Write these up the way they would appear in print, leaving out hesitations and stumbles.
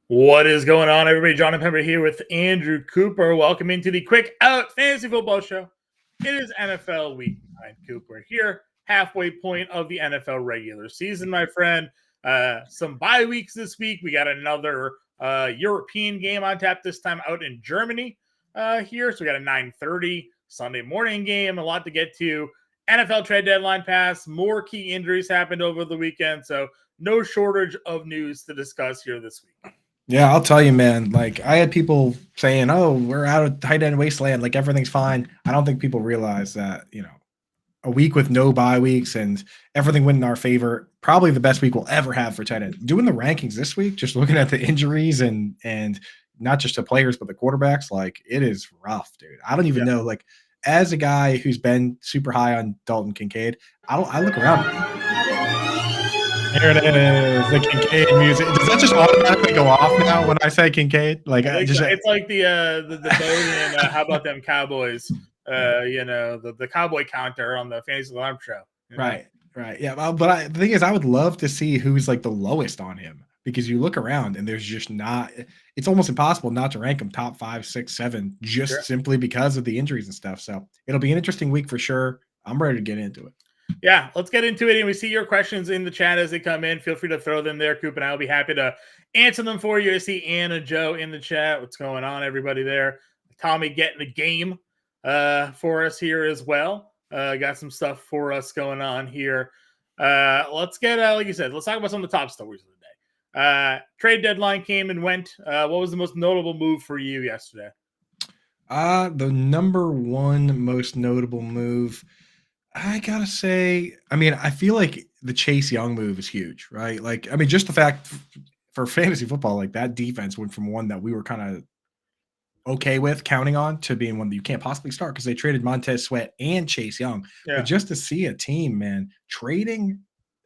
What is going on, everybody? John Impemba here with Andrew Cooper. Welcome into the Quick Out Fantasy Football Show. It is NFL Week 9, Cooper. Here, halfway point of the NFL regular season, my friend. Some bye weeks this week. We got another European game on tap, this time out in Germany here. So we got a 9:30 Sunday morning game. A lot to get to. NFL trade deadline pass. More key injuries happened over the weekend. So no shortage of news to discuss here this week. Yeah, I'll tell you, man. Like, I had people saying, "Oh, we're out of tight end wasteland. Like, everything's fine." I don't think people realize that, a week with no bye weeks and everything went in our favor, probably the best week we'll ever have for tight end. Doing the rankings this week, just looking at the injuries and not just the players but the quarterbacks, like, it is rough, dude. I don't even know. Like, as a guy who's been super high on Dalton Kincaid, I look around. Here it is, the Kincaid music. Does that just automatically go off now when I say Kincaid? Like, I think so. It's like the boat and how about them Cowboys? The cowboy counter on the Fantasy Alarm Show. Right. Yeah, but the thing is, I would love to see who's like the lowest on him, because you look around and there's just not. It's almost impossible not to rank him top 5, 6, 7, just simply because of the injuries and stuff. So it'll be an interesting week for sure. I'm ready to get into it. Yeah, let's get into it. And we see your questions in the chat as they come in. Feel free to throw them there, Coop, and I'll be happy to answer them for you. I see Ann and Joe in the chat. What's going on, everybody there? Tommy getting the game for us here as well. Got some stuff for us going on here. Let's get, like you said, let's talk about some of the top stories of the day. Trade deadline came and went. What was the most notable move for you yesterday? The number one most notable move, I gotta say, I feel like the Chase Young move is huge, right? Like, just the fact for fantasy football, like, that defense went from one that we were kind of okay with counting on to being one that you can't possibly start because they traded Montez Sweat and Chase Young. Yeah. But just to see a team, man, trading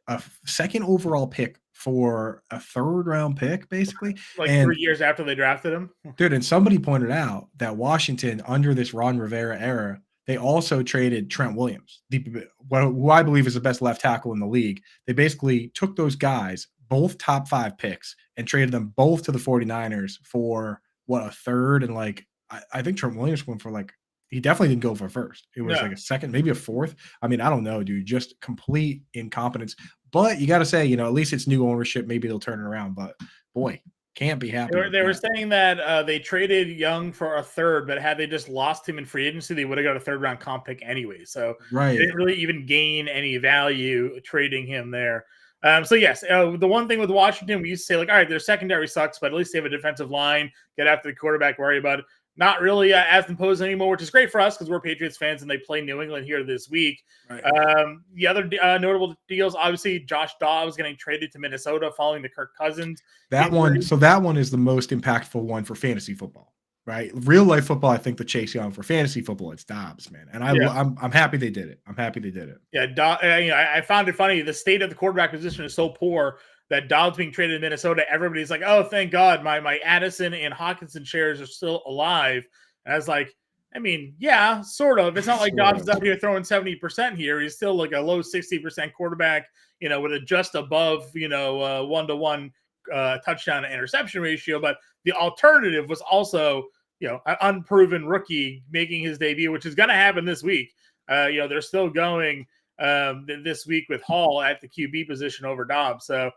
a second overall pick for a third round pick, basically. Like 3 years after they drafted him. Dude, and somebody pointed out that Washington, under this Ron Rivera era, they also traded Trent Williams, who I believe is the best left tackle in the league. They basically took those guys, both top 5 picks, and traded them both to the 49ers for a third. And I think Trent Williams went for he definitely didn't go for first. It was like a second, maybe a fourth. I don't know, dude. Just complete incompetence. But you got to say, at least it's new ownership. Maybe they'll turn it around. But boy, can't be happy. They were saying that they traded Young for a third, but had they just lost him in free agency, they would have got a third round comp pick anyway. So they didn't really even gain any value trading him there. So yes, the one thing with Washington, we used to say, like, all right, their secondary sucks, but at least they have a defensive line. Get after the quarterback, worry about it. Not really as imposing anymore, which is great for us because we're Patriots fans and they play New England here this week. Right. The other notable deals, obviously, Josh Dobbs getting traded to Minnesota following the Kirk Cousins. That one is the most impactful one for fantasy football, right? Real life football, I think the Chase Young. For fantasy football, it's Dobbs, man. And I'm happy they did it. Yeah, I found it funny. The state of the quarterback position is so poor that Dobbs being traded to Minnesota, everybody's like, oh, thank God, my Addison and Hawkinson shares are still alive. And I was like, yeah, sort of. It's not like Dobbs is out here throwing 70% here. He's still like a low 60% quarterback, with a just above, 1-to-1 touchdown to interception ratio. But the alternative was also, an unproven rookie making his debut, which is going to happen this week. They're still going this week with Hall at the QB position over Dobbs. So,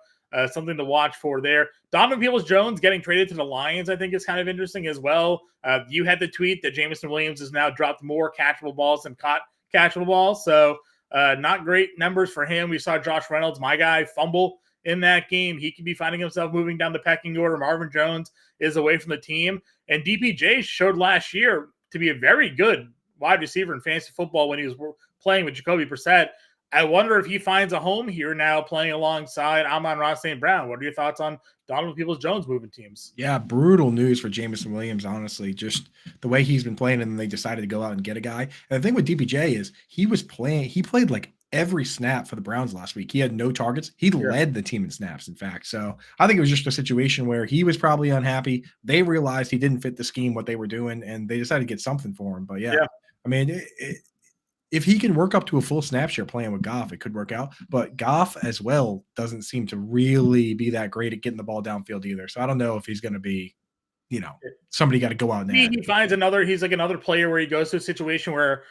something to watch for there. Donovan Peoples-Jones getting traded to the Lions, I think, is kind of interesting as well. You had the tweet that Jameson Williams has now dropped more catchable balls than caught catchable balls. So not great numbers for him. We saw Josh Reynolds, my guy, fumble in that game. He could be finding himself moving down the pecking order. Marvin Jones is away from the team. And DPJ showed last year to be a very good wide receiver in fantasy football when he was playing with Jacoby Brissett. I wonder if he finds a home here now playing alongside Amon-Ra St. Brown. What are your thoughts on Donovan Peoples-Jones moving teams? Yeah, brutal news for Jameson Williams, honestly. Just the way he's been playing, and then they decided to go out and get a guy. And the thing with DPJ is he played like every snap for the Browns last week. He had no targets. He led the team in snaps, in fact. So I think it was just a situation where he was probably unhappy. They realized he didn't fit the scheme, what they were doing, and they decided to get something for him. But yeah. if he can work up to a full snap share playing with Goff, it could work out. But Goff as well doesn't seem to really be that great at getting the ball downfield either. So I don't know if he's going to be, somebody got to go out and add. He finds he's like another player where he goes to a situation where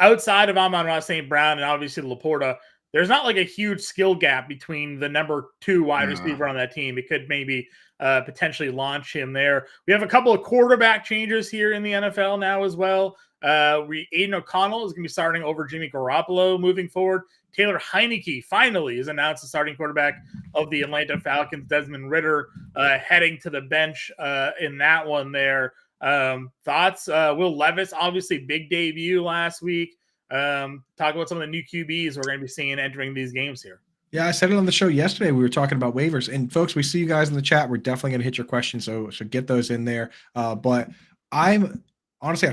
outside of Amon-Ra St. Brown and obviously Laporta, there's not like a huge skill gap between the number 2 wide receiver on that team. It could maybe potentially launch him there. We have a couple of quarterback changes here in the NFL now as well. Aiden O'Connell is going to be starting over Jimmy Garoppolo moving forward. Taylor Heineke finally is announced the starting quarterback of the Atlanta Falcons. Desmond Ridder heading to the bench in that one there. Thoughts? Will Levis, obviously big debut last week. Talk about some of the new QBs we're going to be seeing entering these games here. Yeah, I said it on the show yesterday. We were talking about waivers, and folks, we see you guys in the chat. We're definitely going to hit your questions, so get those in there. But I've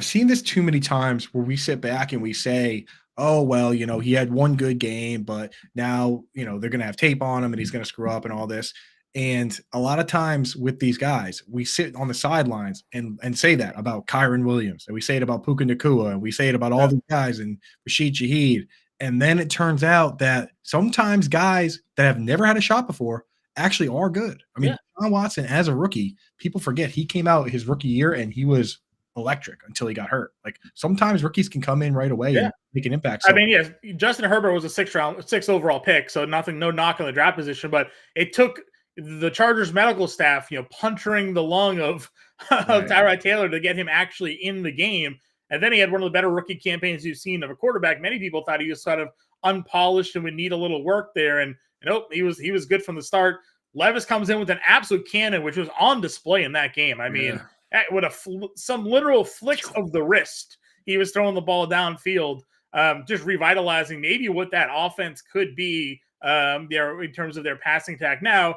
seen this too many times where we sit back and we say, oh, well, he had one good game, but now, they're going to have tape on him and he's going to screw up and all this. And a lot of times with these guys, we sit on the sidelines and say that about Kyron Williams, and we say it about Puka Nacua, and we say it about all these guys and Rashid Shaheed. And then it turns out that sometimes guys that have never had a shot before actually are good. I mean, John Watson, as a rookie, people forget he came out his rookie year and he was electric until he got hurt. Like sometimes rookies can come in right away and make an impact. So, I mean, yes, Justin Herbert was a 6th overall pick, so no knock on the draft position, but it took the Chargers medical staff, puncturing the lung of Tyrod Taylor to get him actually in the game. And then he had one of the better rookie campaigns you've seen of a quarterback. Many people thought he was sort of unpolished and would need a little work there. And nope, he was good from the start. Levis comes in with an absolute cannon, which was on display in that game. I mean, with some literal flicks of the wrist, he was throwing the ball downfield, just revitalizing maybe what that offense could be there in terms of their passing attack. Now,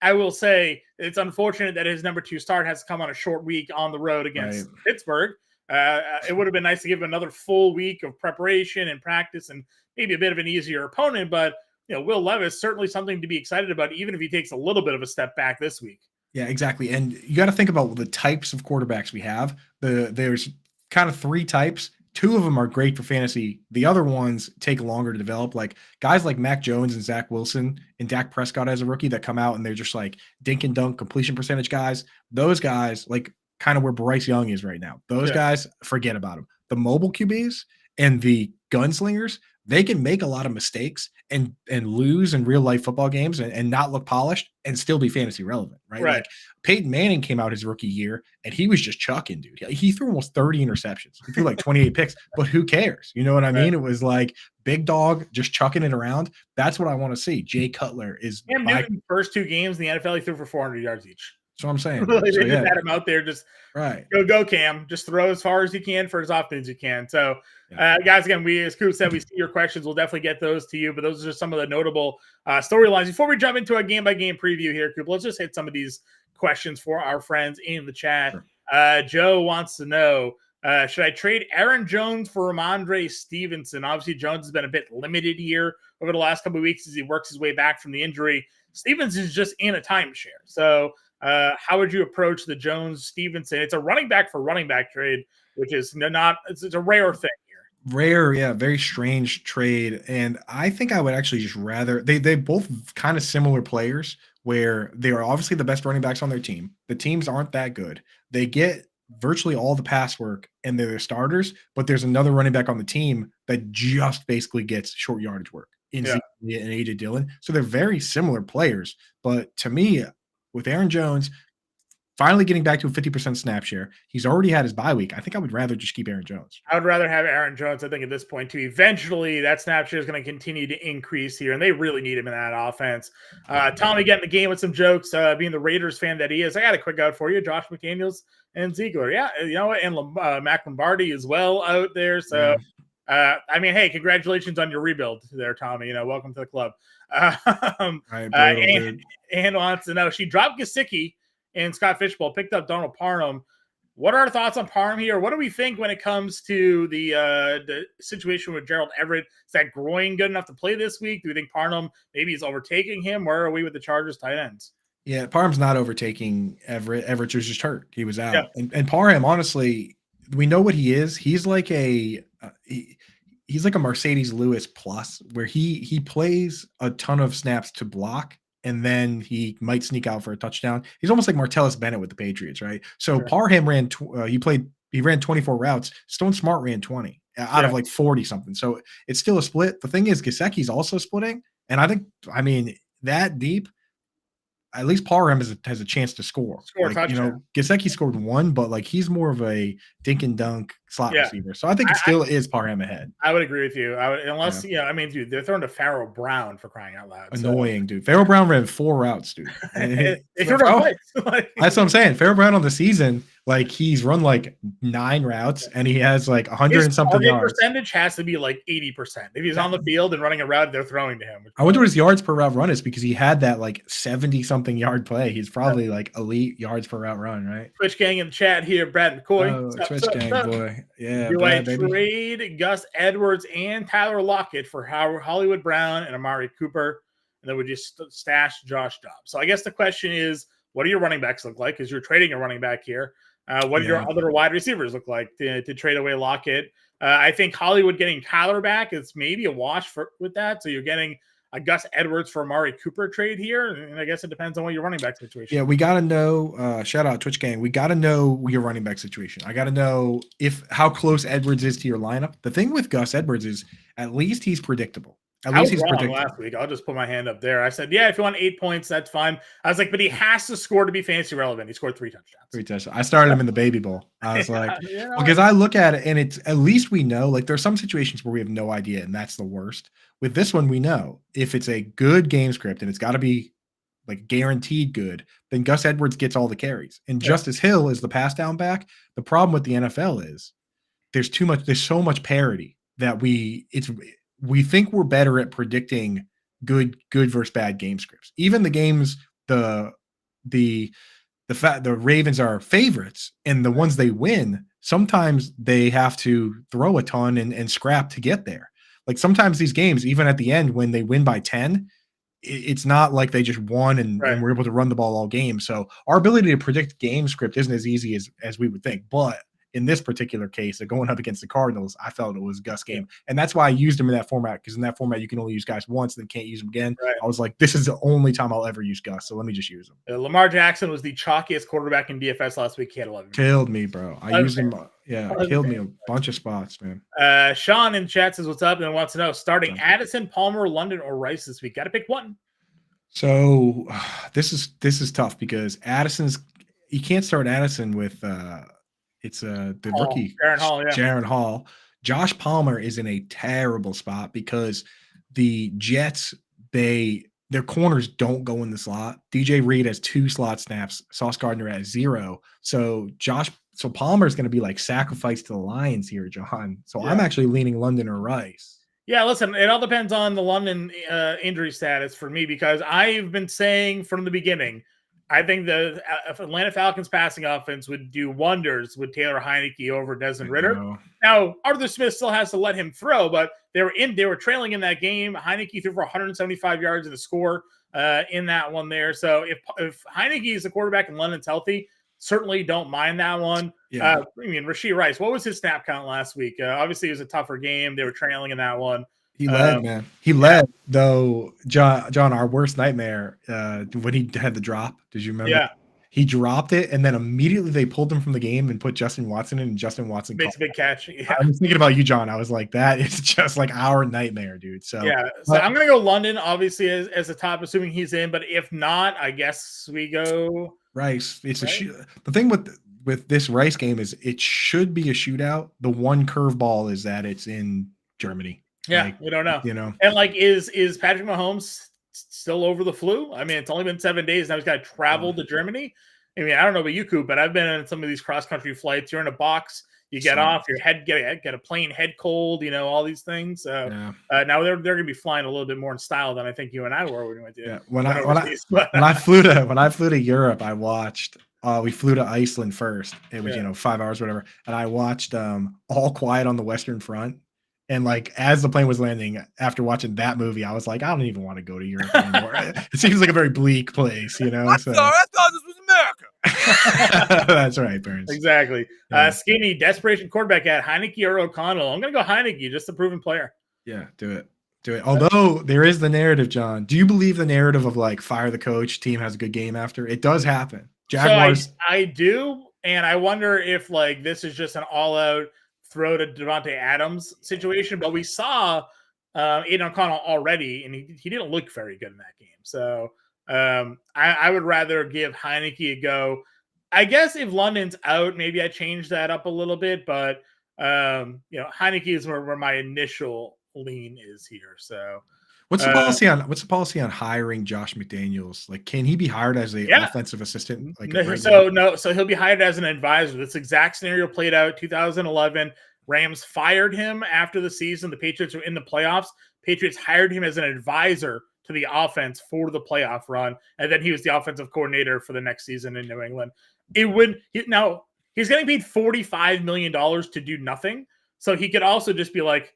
I will say it's unfortunate that his number 2 start has to come on a short week on the road against Pittsburgh. It would have been nice to give him another full week of preparation and practice and maybe a bit of an easier opponent. But, Will Levis, certainly something to be excited about, even if he takes a little bit of a step back this week. Yeah, exactly. And you got to think about the types of quarterbacks we have. There's kind of 3 types. 2 of them are great for fantasy. The other ones take longer to develop. Like guys like Mac Jones and Zach Wilson and Dak Prescott as a rookie that come out and they're just like dink and dunk completion percentage guys. Those guys, like kind of where Bryce Young is right now. Those guys, forget about them. The mobile QBs and the gunslingers, they can make a lot of mistakes and lose in real life football games and not look polished and still be fantasy relevant, right? Like Peyton Manning came out his rookie year and he was just chucking, dude. He threw almost 30 interceptions. He threw like 28 picks, but who cares? You know what I mean? It was like big dog just chucking it around. That's what I want to see. Jay Cutler is Newton's first 2 games in the NFL, he threw for 400 yards each. That's what I'm saying. They just had him out there just go Cam, just throw as far as you can for as often as you can. So guys, again, as Coop said, we see your questions. We'll definitely get those to you, but those are just some of the notable storylines. Before we jump into a game-by-game preview here, Coop, let's just hit some of these questions for our friends in the chat. Joe wants to know, should I trade Aaron Jones for Ramondre Stevenson? Obviously, Jones has been a bit limited here over the last couple of weeks as he works his way back from the injury. Stevenson is just in a timeshare. So how would you approach the Jones-Stevenson? It's a running back for running back trade, which is it's a rare thing here. Rare, yeah, very strange trade. And I think I would actually just rather they both kind of similar players where they are obviously the best running backs on their team. The teams aren't that good. They get virtually all the pass work and they're their starters, but there's another running back on the team that just basically gets short yardage work in and AJ Dillon. So they're very similar players. But to me, with Aaron Jones finally getting back to a 50% snap share, he's already had his bye week. I think I would rather just keep Aaron Jones. I would rather have Aaron Jones, I think, at this point, too. Eventually, that snap share is going to continue to increase here, and they really need him in that offense. Tommy getting the game with some jokes, being the Raiders fan that he is. I got a quick out for you. Josh McDaniels and Ziegler. Yeah, you know what? And Mac Lombardi as well out there. So, I mean, hey, congratulations on your rebuild there, Tommy. Welcome to the club. And wants to know, she dropped Gesicki and Scott Fishbowl, picked up Donald Parham. What are our thoughts on Parham here? What do we think when it comes to the situation with Gerald Everett? Is that groin good enough to play this week? Do we think Parham maybe is overtaking him? Where are we with the Chargers tight ends? Yeah, Parham's not overtaking Everett. Everett was just hurt. He was out. And Parham, honestly, we know what he is. He's like he's like a Mercedes Lewis plus, where he plays a ton of snaps to block, and then he might sneak out for a touchdown. He's almost like Martellus Bennett with the Patriots, right? So Sure. Parham he ran 24 routes. Stone Smart ran 20 out Yeah. of like 40 something. So it's still a split. The thing is, Gesicki's also splitting, and I mean, that deep, at least Parham has a chance to score. Score a Like, touchdown. Gesicki scored one, but like he's more of a dink and dunk slot Yeah. receiver. So I think it still is Parham ahead. I would agree with you. Yeah. I mean, dude, they're throwing to Pharaoh Brown for crying out loud. So Annoying, dude. Pharaoh Brown ran 4 routes, dude. they threw him twice. That's what I'm saying. Pharaoh Brown on the season, like he's run like 9 routes and he has like 100 and something yards. Percentage has to be like 80%. If he's on the field and running a route, they're throwing to him. I wonder what his yards per route run is, because he had that like 70 something yard play. He's probably like elite yards per route run, right? Twitch gang in the chat here, Brad McCoy. Oh, Twitch gang, boy. Yeah, Do Brad, I trade Gus Edwards and Tyler Lockett for Hollywood Brown and Amari Cooper? And then we just stash Josh Dobbs. So I guess the question is, what do your running backs look like? Because you're trading a running back here. What do your other wide receivers look like to trade away Lockett? I think Hollywood getting Tyler back is maybe a wash with that. So you're getting a Gus Edwards for Amari Cooper trade here. And I guess it depends on what your running back situation. Yeah, we got to know, shout out Twitch gang. We got to know your running back situation. I got to know how close Edwards is to your lineup. The thing with Gus Edwards is at least he's predictable. At least he's predictable. Last week, I'll just put my hand up there. I said, yeah, if you want 8 points, that's fine. I was like, but he has to score to be fantasy relevant. He scored 3 touchdowns. 3 touchdowns. I started him in the baby bowl. I was like, because I look at it and it's at least we know, like there's some situations where we have no idea, and that's the worst. With this one, we know if it's a good game script and it's got to be like guaranteed good, then Gus Edwards gets all the carries. And Justice Hill is the pass down back. The problem with the NFL is there's so much parity that we think we're better at predicting good versus bad game scripts. Even the games, the Ravens are favorites, and the ones they win, sometimes they have to throw a ton and scrap to get there. Like sometimes these games, even at the end when they win by 10, it's not like they just won and were able to run the ball all game. So our ability to predict game script isn't as easy as we would think. But in this particular case, going up against the Cardinals, I felt it was Gus game. And that's why I used him in that format, because in that format, you can only use guys once and then can't use them again. Right. I was like, this is the only time I'll ever use Gus, so let me just use him. Lamar Jackson was the chalkiest quarterback in DFS last week. He had 11. Killed me, bro. I used him. Yeah, killed me a bunch of spots, man. Sean in chat says, what's up? And wants to know, starting Addison, Palmer, London, or Rice this week. Got to pick one. So this is tough because you can't start Addison with it's the rookie Jaron Hall. Josh Palmer is in a terrible spot because the Jets, their corners don't go in the slot. DJ Reed has 2 slot snaps. Sauce Gardner has 0. So Palmer is going to be like sacrificed to the Lions here, John. So I'm actually leaning London or Rice. Yeah, listen, it all depends on the London injury status for me, because I've been saying from the beginning, I think the Atlanta Falcons passing offense would do wonders with Taylor Heineke over Desmond Ridder. Now, Arthur Smith still has to let him throw, but they were trailing in that game. Heineke threw for 175 yards in the score in that one there. So if Heineke is the quarterback and London's healthy, certainly don't mind that one. Yeah. I mean, Rashee Rice, what was his snap count last week? Obviously, it was a tougher game. They were trailing in that one. He led, man. He led, though. John, our worst nightmare when he had the drop. Did you remember? Yeah. He dropped it, and then immediately they pulled him from the game and put Justin Watson in, and Justin Watson makes a big catch. Yeah. I was thinking about you, John. I was like, that is just like our nightmare, dude. So I'm gonna go London, obviously, as a top, assuming he's in. But if not, I guess we go Rice. It's the thing with this Rice game is it should be a shootout. The one curveball is that it's in Germany. Yeah, we don't know. And like, is Patrick Mahomes still over the flu? I mean, it's only been 7 days now. He's got to travel to Germany. I mean, I don't know about you, Coop, but I've been on some of these cross country flights. You're in a box, you get off, your head get a plane head cold. All these things. So now they're going to be flying a little bit more in style than I think you and I were when we went to. Yeah. When I flew to Europe, I watched. We flew to Iceland first. It was 5 hours, whatever, and I watched All Quiet on the Western Front. And like as the plane was landing, after watching that movie, I was like, I don't even want to go to Europe anymore. It seems like a very bleak place, I thought this was America. That's right, Burns. Exactly. Yeah. Skinny, desperation quarterback at Heineke or O'Connell. I'm going to go Heineke, just a proven player. Yeah, do it. Do it. Although there is the narrative, John. Do you believe the narrative of like fire the coach, team has a good game after? It does happen. Jaguars. So I do, and I wonder if like this is just an all-out throw to Devontae Adams situation. But we saw Aiden O'Connell already, and he didn't look very good in that game. So I would rather give Heineke a go. I guess if London's out, maybe I change that up a little bit. But Heineke is where my initial lean is here. So What's the policy on hiring Josh McDaniels? Like, can he be hired as a offensive assistant? Like, so he'll be hired as an advisor. This exact scenario played out 2011. Rams fired him after the season. The Patriots were in the playoffs. Patriots hired him as an advisor to the offense for the playoff run, and then he was the offensive coordinator for the next season in New England. Now he's getting paid $45 million to do nothing, so he could also just be like,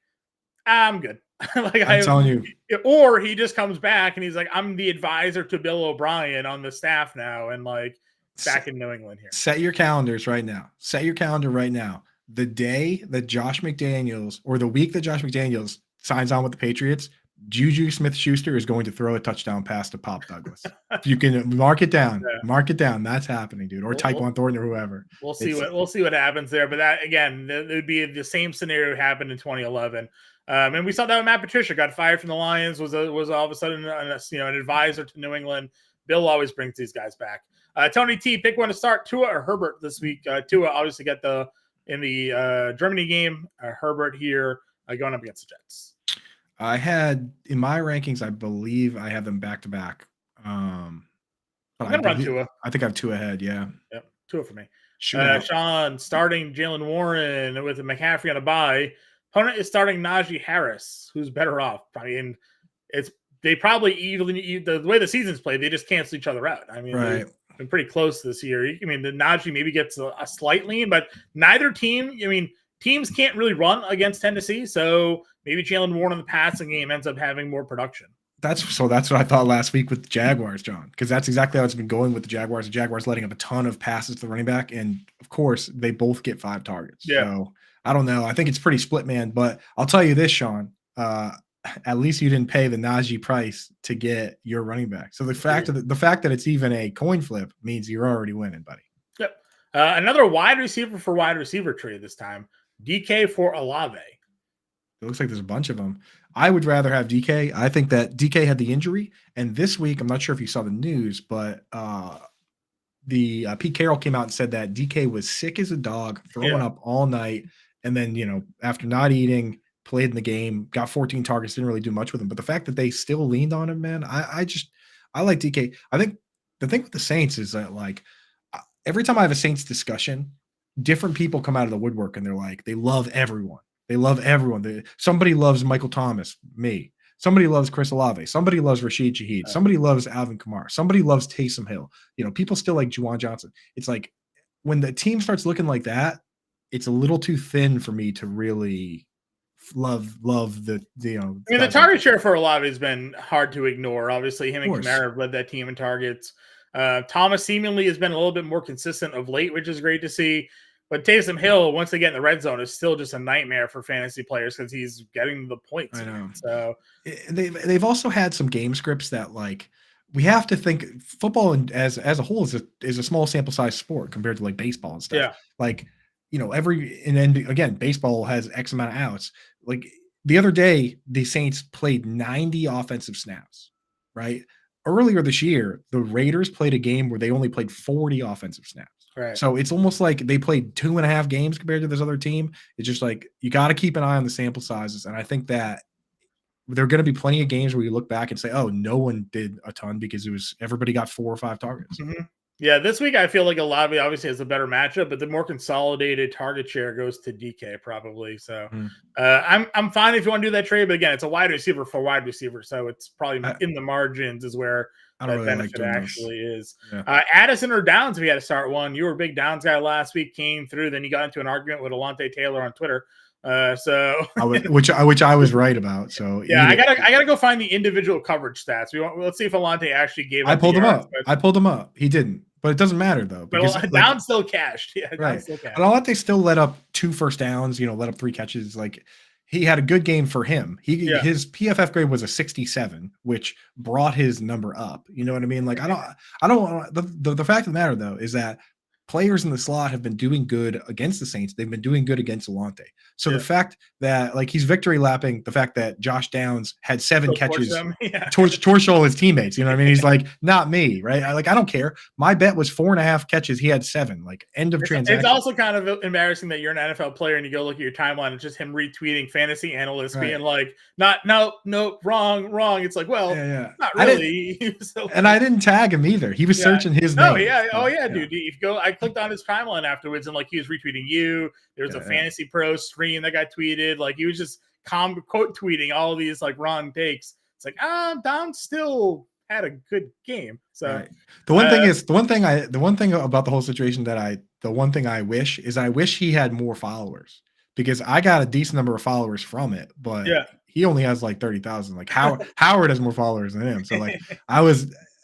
I'm good. Like I'm telling you. Or he just comes back and he's like, I'm the advisor to Bill O'Brien on the staff now, and like back in New England here. Set your calendars right now. Set your calendar right now. The day that Josh McDaniels, or the week that Josh McDaniels signs on with the Patriots, Juju Smith-Schuster is going to throw a touchdown pass to Pop Douglas. If you can mark it down, mark it down. That's happening, dude. Or Tyquan Thornton or whoever. We'll see what happens there. But that again, it would be the same scenario happened in 2011. And we saw that when Matt Patricia got fired from the Lions, was all of a sudden an advisor to New England. Bill always brings these guys back. Tony T, pick one to start, Tua or Herbert this week. Tua obviously got in the Germany game. Herbert here going up against the Jets. I had in my rankings, I believe I have them back to back. But I'm gonna run Tua. I think I have two ahead. Yeah. Yep, Tua for me. Sean starting Jalen Warren with McCaffrey on a bye. Opponent is starting Najee Harris, who's better off. I mean, they probably the way the season's played, they just cancel each other out. I mean, they've been pretty close this year. I mean, the Najee maybe gets a slight lean, but neither team. I mean, teams can't really run against Tennessee, so maybe Jalen Warren in the passing game ends up having more production. That's what I thought last week with the Jaguars, John, because that's exactly how it's been going with the Jaguars. The Jaguars letting up a ton of passes to the running back, and of course, they both get 5 targets. Yeah. So I don't know. I think it's pretty split, man. But I'll tell you this, Sean. At least you didn't pay the Najee price to get your running back. So the fact that it's even a coin flip means you're already winning, buddy. Yep. Another wide receiver for wide receiver trade this time. DK for Olave. It looks like there's a bunch of them. I would rather have DK. I think that DK had the injury, and this week, I'm not sure if you saw the news, but the Pete Carroll came out and said that DK was sick as a dog, throwing up all night, and then after not eating, played in the game, got 14 targets, didn't really do much with him. But the fact that they still leaned on him, man, I like DK. I think the thing with the Saints is that like every time I have a Saints discussion, different people come out of the woodwork and they're like, they love everyone. They love everyone. Somebody loves Michael Thomas, me. Somebody loves Chris Olave. Somebody loves Rashid Shaheed. Somebody loves Alvin Kamara. Somebody loves Taysom Hill. People still like Juwan Johnson. It's like when the team starts looking like that, it's a little too thin for me to really love the I mean, the target share for Olave has been hard to ignore. Obviously, him and Kamara have led that team in targets. Thomas seemingly has been a little bit more consistent of late, which is great to see. But Taysom Hill, once they get in the red zone, is still just a nightmare for fantasy players because he's getting the points. I know. So they've also had some game scripts that like we have to think football as a whole is a small sample size sport compared to like baseball and stuff. Yeah. Like and then again, baseball has X amount of outs. Like the other day, the Saints played 90 offensive snaps, right? Earlier this year, the Raiders played a game where they only played 40 offensive snaps. Right. So it's almost like they played 2.5 games compared to this other team. It's just like you got to keep an eye on the sample sizes. And I think that there are going to be plenty of games where you look back and say, oh, no one did a ton because everybody got 4 or 5 targets. Mm-hmm. Yeah, this week I feel like Olave obviously has a better matchup, but the more consolidated target share goes to DK probably. So I'm fine if you want to do that trade, but again, it's a wide receiver for wide receiver, so it's probably in the margins is where that really benefit actually is. Yeah. Addison or Downs, if you had to start one. You were a big Downs guy last week, came through, then you got into an argument with Alontae Taylor on Twitter. Which I was right about. So yeah, I gotta go find the individual coverage stats. Let's see if Alontae actually gave. I pulled him up. I pulled him up. He didn't. but it doesn't matter though because But like Down still cashed. Yeah, Down right. still cashed. And all that they still let up 2 first downs, let up 3 catches. Like he had a good game for him. Yeah. His PFF grade was a 67, which brought his number up. You know what I mean? Like I don't the fact of the matter though is that players in the slot have been doing good against the Saints. They've been doing good against Alante. So the Yeah. fact that like he's victory lapping the fact that Josh Downs had 7 Still torch catches them. Yeah. torch all his teammates. You know what I mean? He's like, not me, right? I don't care. My bet was 4.5 catches. He had 7. Like end of transaction. It's also kind of embarrassing that you're an NFL player and you go look at your timeline and just him retweeting fantasy analysts being like, no, wrong. It's like, well, not really. And I didn't tag him either. He was searching his name. Dude. If you go, I clicked on his timeline afterwards and like he was retweeting you. There was a Fantasy Pro stream that got tweeted. Like he was just quote tweeting all these like wrong takes. It's like, Don still had a good game. So the one thing about the whole situation the one thing I wish he had more followers because I got a decent number of followers from it, but he only has like 30,000. Like Howard has more followers than him. So like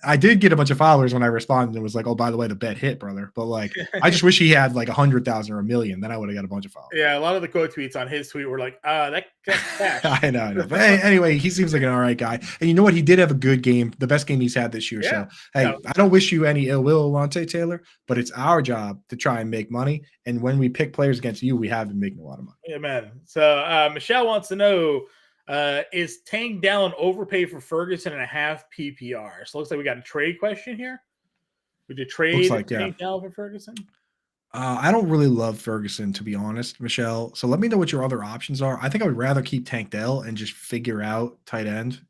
I did get a bunch of followers when I responded. It was like, oh, by the way, the bet hit, brother. But like, I just wish he had like 100,000 or 1 million. Then I would have got a bunch of followers. Yeah, a lot of the quote tweets on his tweet were like, that's cash. I know. But anyway, he seems like an all right guy. And you know what? He did have a good game, the best game he's had this year. So, hey, I don't wish you any ill will, Alante Taylor, but it's our job to try and make money. And when we pick players against you, we have been making a lot of money. Yeah, man. So Michelle wants to know, is Tank Dallin overpaid for Ferguson and a half PPR? So it looks like we got a trade question here. Would you trade Tank Dallin for Ferguson? I don't really love Ferguson, to be honest, Michelle. So let me know what your other options are. I think I would rather keep Tank Dell and just figure out tight end,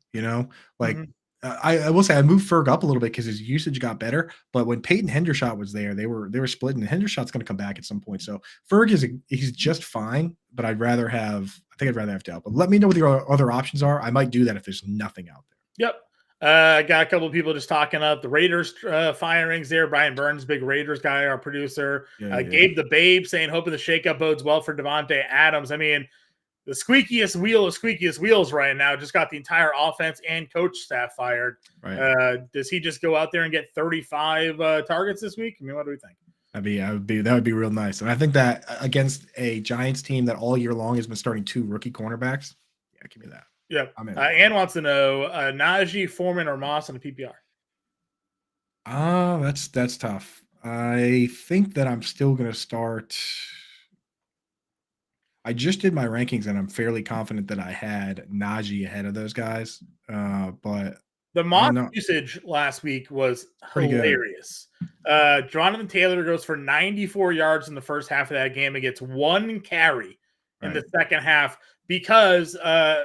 I will say I moved Ferg up a little bit because his usage got better. But when Peyton Hendershot was there, they were splitting. Hendershot's going to come back at some point. So Ferg he's just fine, but I'd rather have Dell. But let me know what your other options are. I might do that if there's nothing out there. Yep. Got a couple of people just talking up the Raiders firings there. Brian Burns, big Raiders guy, our producer. Gabe the Babe saying, hoping the shakeup bodes well for Devontae Adams. I mean, the squeakiest wheel of squeakiest wheels right now just got the entire offense and coach staff fired. Right. Does he just go out there and get 35 targets this week? I mean, what do we think? That would be real nice. And I think that against a Giants team that all year long has been starting 2 rookie cornerbacks, give me that. Yep. Ann wants to know Najee, Foreman, or Moss on the PPR. That's tough. I think that I'm still going to start. I just did my rankings and I'm fairly confident that I had Najee ahead of those guys. But the Moss usage last week was hilarious. Jonathan Taylor goes for 94 yards in the first half of that game and gets 1 carry in the second half. Because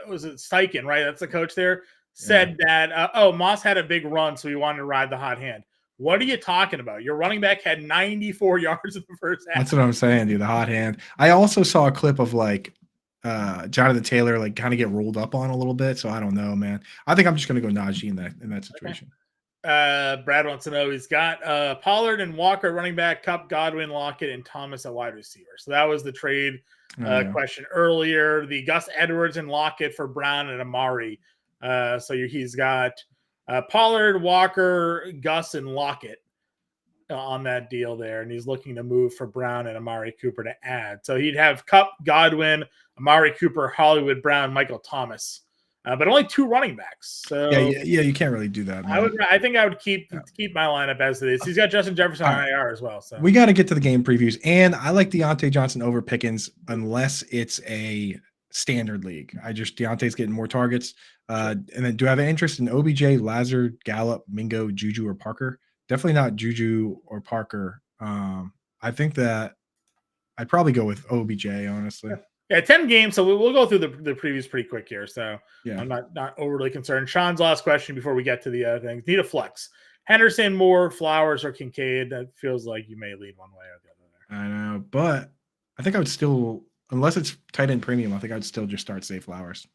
was it Steichen, right? That's the coach there, said that Moss had a big run, so he wanted to ride the hot hand. What are you talking about? Your running back had 94 yards in the first half. That's what I'm saying, dude. The hot hand. I also saw a clip of like Jonathan Taylor like kind of get rolled up on a little bit. So I don't know, man. I think I'm just gonna go Najee in that situation. Brad wants to know he's got Pollard and Walker running back, Kupp, Godwin, Lockett, and Thomas at wide receiver. So that was the trade question earlier. The Gus Edwards and Lockett for Brown and Amari. So he's got Pollard, Walker, Gus, and Lockett on that deal there, and he's looking to move for Brown and Amari Cooper to add. So he'd have Kupp, Godwin, Amari Cooper, Hollywood Brown, Michael Thomas. But only 2 running backs. So you can't really do that, man. I think I would keep my lineup as it is. He's got Justin Jefferson on IR as well. So we got to get to the game previews, and I like Deontay Johnson over Pickens unless it's a standard league. Deontay's getting more targets. And then do I have an interest in OBJ, Lazard, Gallup, Mingo, Juju, or Parker? Definitely not Juju or Parker. I think that I'd probably go with OBJ, honestly. Yeah, 10 games, so we'll go through the previews pretty quick here. So I'm not overly concerned. Sean's last question before we get to the other things. Need a flex. Henderson, Moore, Flowers, or Kincaid. That feels like you may lead one way or the other there. I know, but I think I would still, unless it's tight end premium, I think I'd still just start Say Flowers.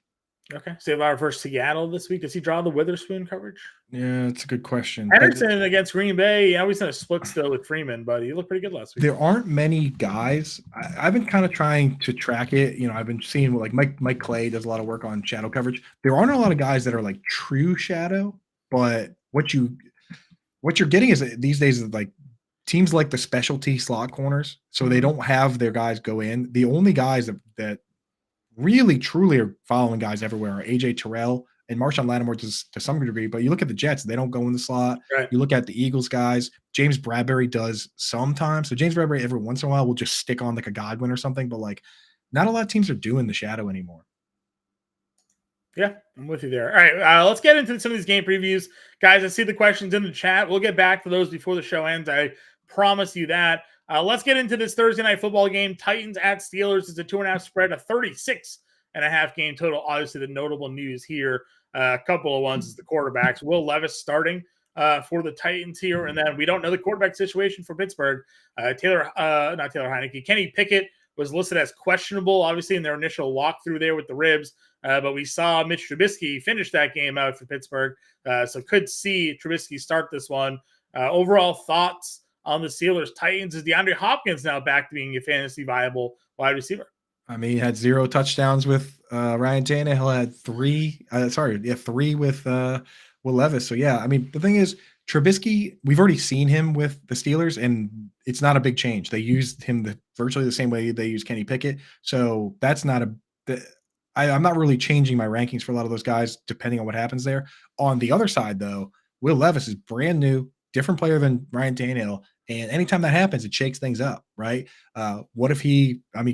Okay. Say Flowers versus Seattle this week. Does he draw the Witherspoon coverage? Yeah, it's a good question. Henderson against Green Bay. Yeah, he's in a split still with Freeman, but he looked pretty good last week. There aren't many guys. I've been kind of trying to track it. I've been seeing like Mike Clay does a lot of work on shadow coverage. There aren't a lot of guys that are like true shadow, but what you're getting is these days is like teams like the specialty slot corners, so they don't have their guys go in. The only guys that really truly are following guys everywhere are AJ Terrell and Marshawn Lattimore to some degree. But you look at the Jets, they don't go in the slot. Right. You look at the Eagles guys, James Bradbury does sometimes. So James Bradbury every once in a while will just stick on like a Godwin or something, but like not a lot of teams are doing the shadow anymore. Yeah, I'm with you there. All right, let's get into some of these game previews. Guys, I see the questions in the chat. We'll get back to those before the show ends. I promise you that. Let's get into this Thursday night football game. Titans at Steelers is a 2.5 spread, a 36.5 game total. Obviously, the notable news here, a couple of ones is the quarterbacks. Will Levis starting for the Titans here, and then we don't know the quarterback situation for Pittsburgh. Not Taylor Heineke. Kenny Pickett was listed as questionable, obviously, in their initial walkthrough there with the ribs. But we saw Mitch Trubisky finish that game out for Pittsburgh. So could see Trubisky start this one. Overall thoughts on the Steelers Titans? Is DeAndre Hopkins now back to being a fantasy viable wide receiver? I mean, he had 0 touchdowns with Ryan Tannehill. Had 3 with Will Levis. So yeah, I mean, the thing is, Trubisky, we've already seen him with the Steelers, and it's not a big change. They used him virtually the same way they use Kenny Pickett. So that's not I'm not really changing my rankings for a lot of those guys, depending on what happens there. On the other side, though, Will Levis is brand new, different player than Ryan Tannehill. And anytime that happens, it shakes things up, right? What if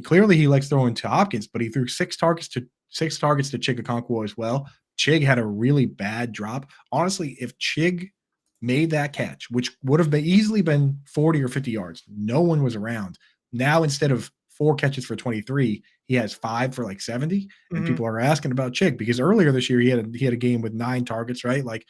clearly he likes throwing to Hopkins, but he threw six targets to Chig Okonkwo as well. Chig had a really bad drop. Honestly, if Chig made that catch, which would have easily been 40 or 50 yards, no one was around. Now, instead of 4 catches for 23, he has 5 for like 70. And people are asking about Chig because earlier this year he had a game with 9 targets, right? Like,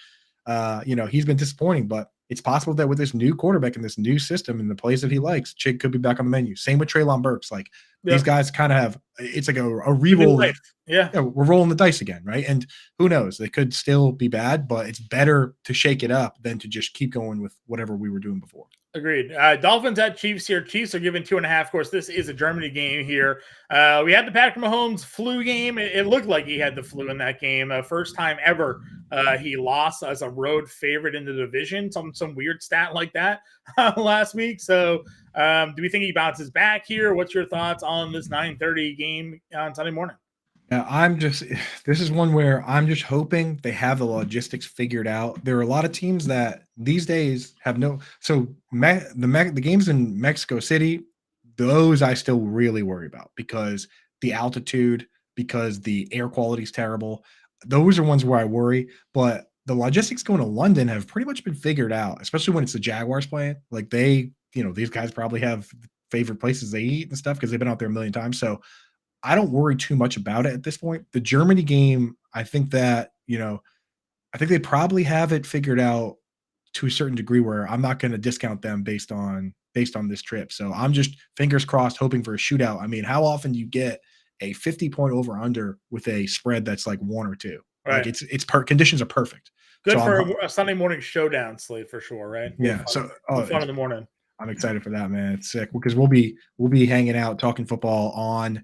he's been disappointing, but it's possible that with this new quarterback and this new system and the plays that he likes, Chig could be back on the menu. Same with Treylon Burks. Like these guys kind of have, it's like a re-roll. Yeah, we're rolling the dice again, right? And who knows? They could still be bad, but it's better to shake it up than to just keep going with whatever we were doing before. Agreed. Dolphins at Chiefs here. Chiefs are given 2.5. Of course, this is a Germany game here. We had the Patrick Mahomes flu game. It looked like he had the flu in that game. First time ever he lost as a road favorite in the division. Some weird stat like that last week. So do we think he bounces back here? What's your thoughts on this 9:30 game on Sunday morning? This is one where I'm just hoping they have the logistics figured out. There are a lot of teams that these days have the games in Mexico City, those I still really worry about because the altitude, because the air quality is terrible. Those are ones where I worry, but the logistics going to London have pretty much been figured out, especially when it's the Jaguars playing. Like these guys probably have favorite places they eat and stuff because they've been out there a million times. So I don't worry too much about it at this point. The Germany game, I think that, I think they probably have it figured out to a certain degree where I'm not going to discount them based on this trip. So I'm just fingers crossed hoping for a shootout. I mean, how often do you get a 50-point over under with a spread that's like 1 or 2? Right. Like conditions are perfect. Good for a Sunday morning showdown slate for sure, right? Yeah. Fun in the morning. I'm excited for that, man. It's sick because we'll be hanging out talking football on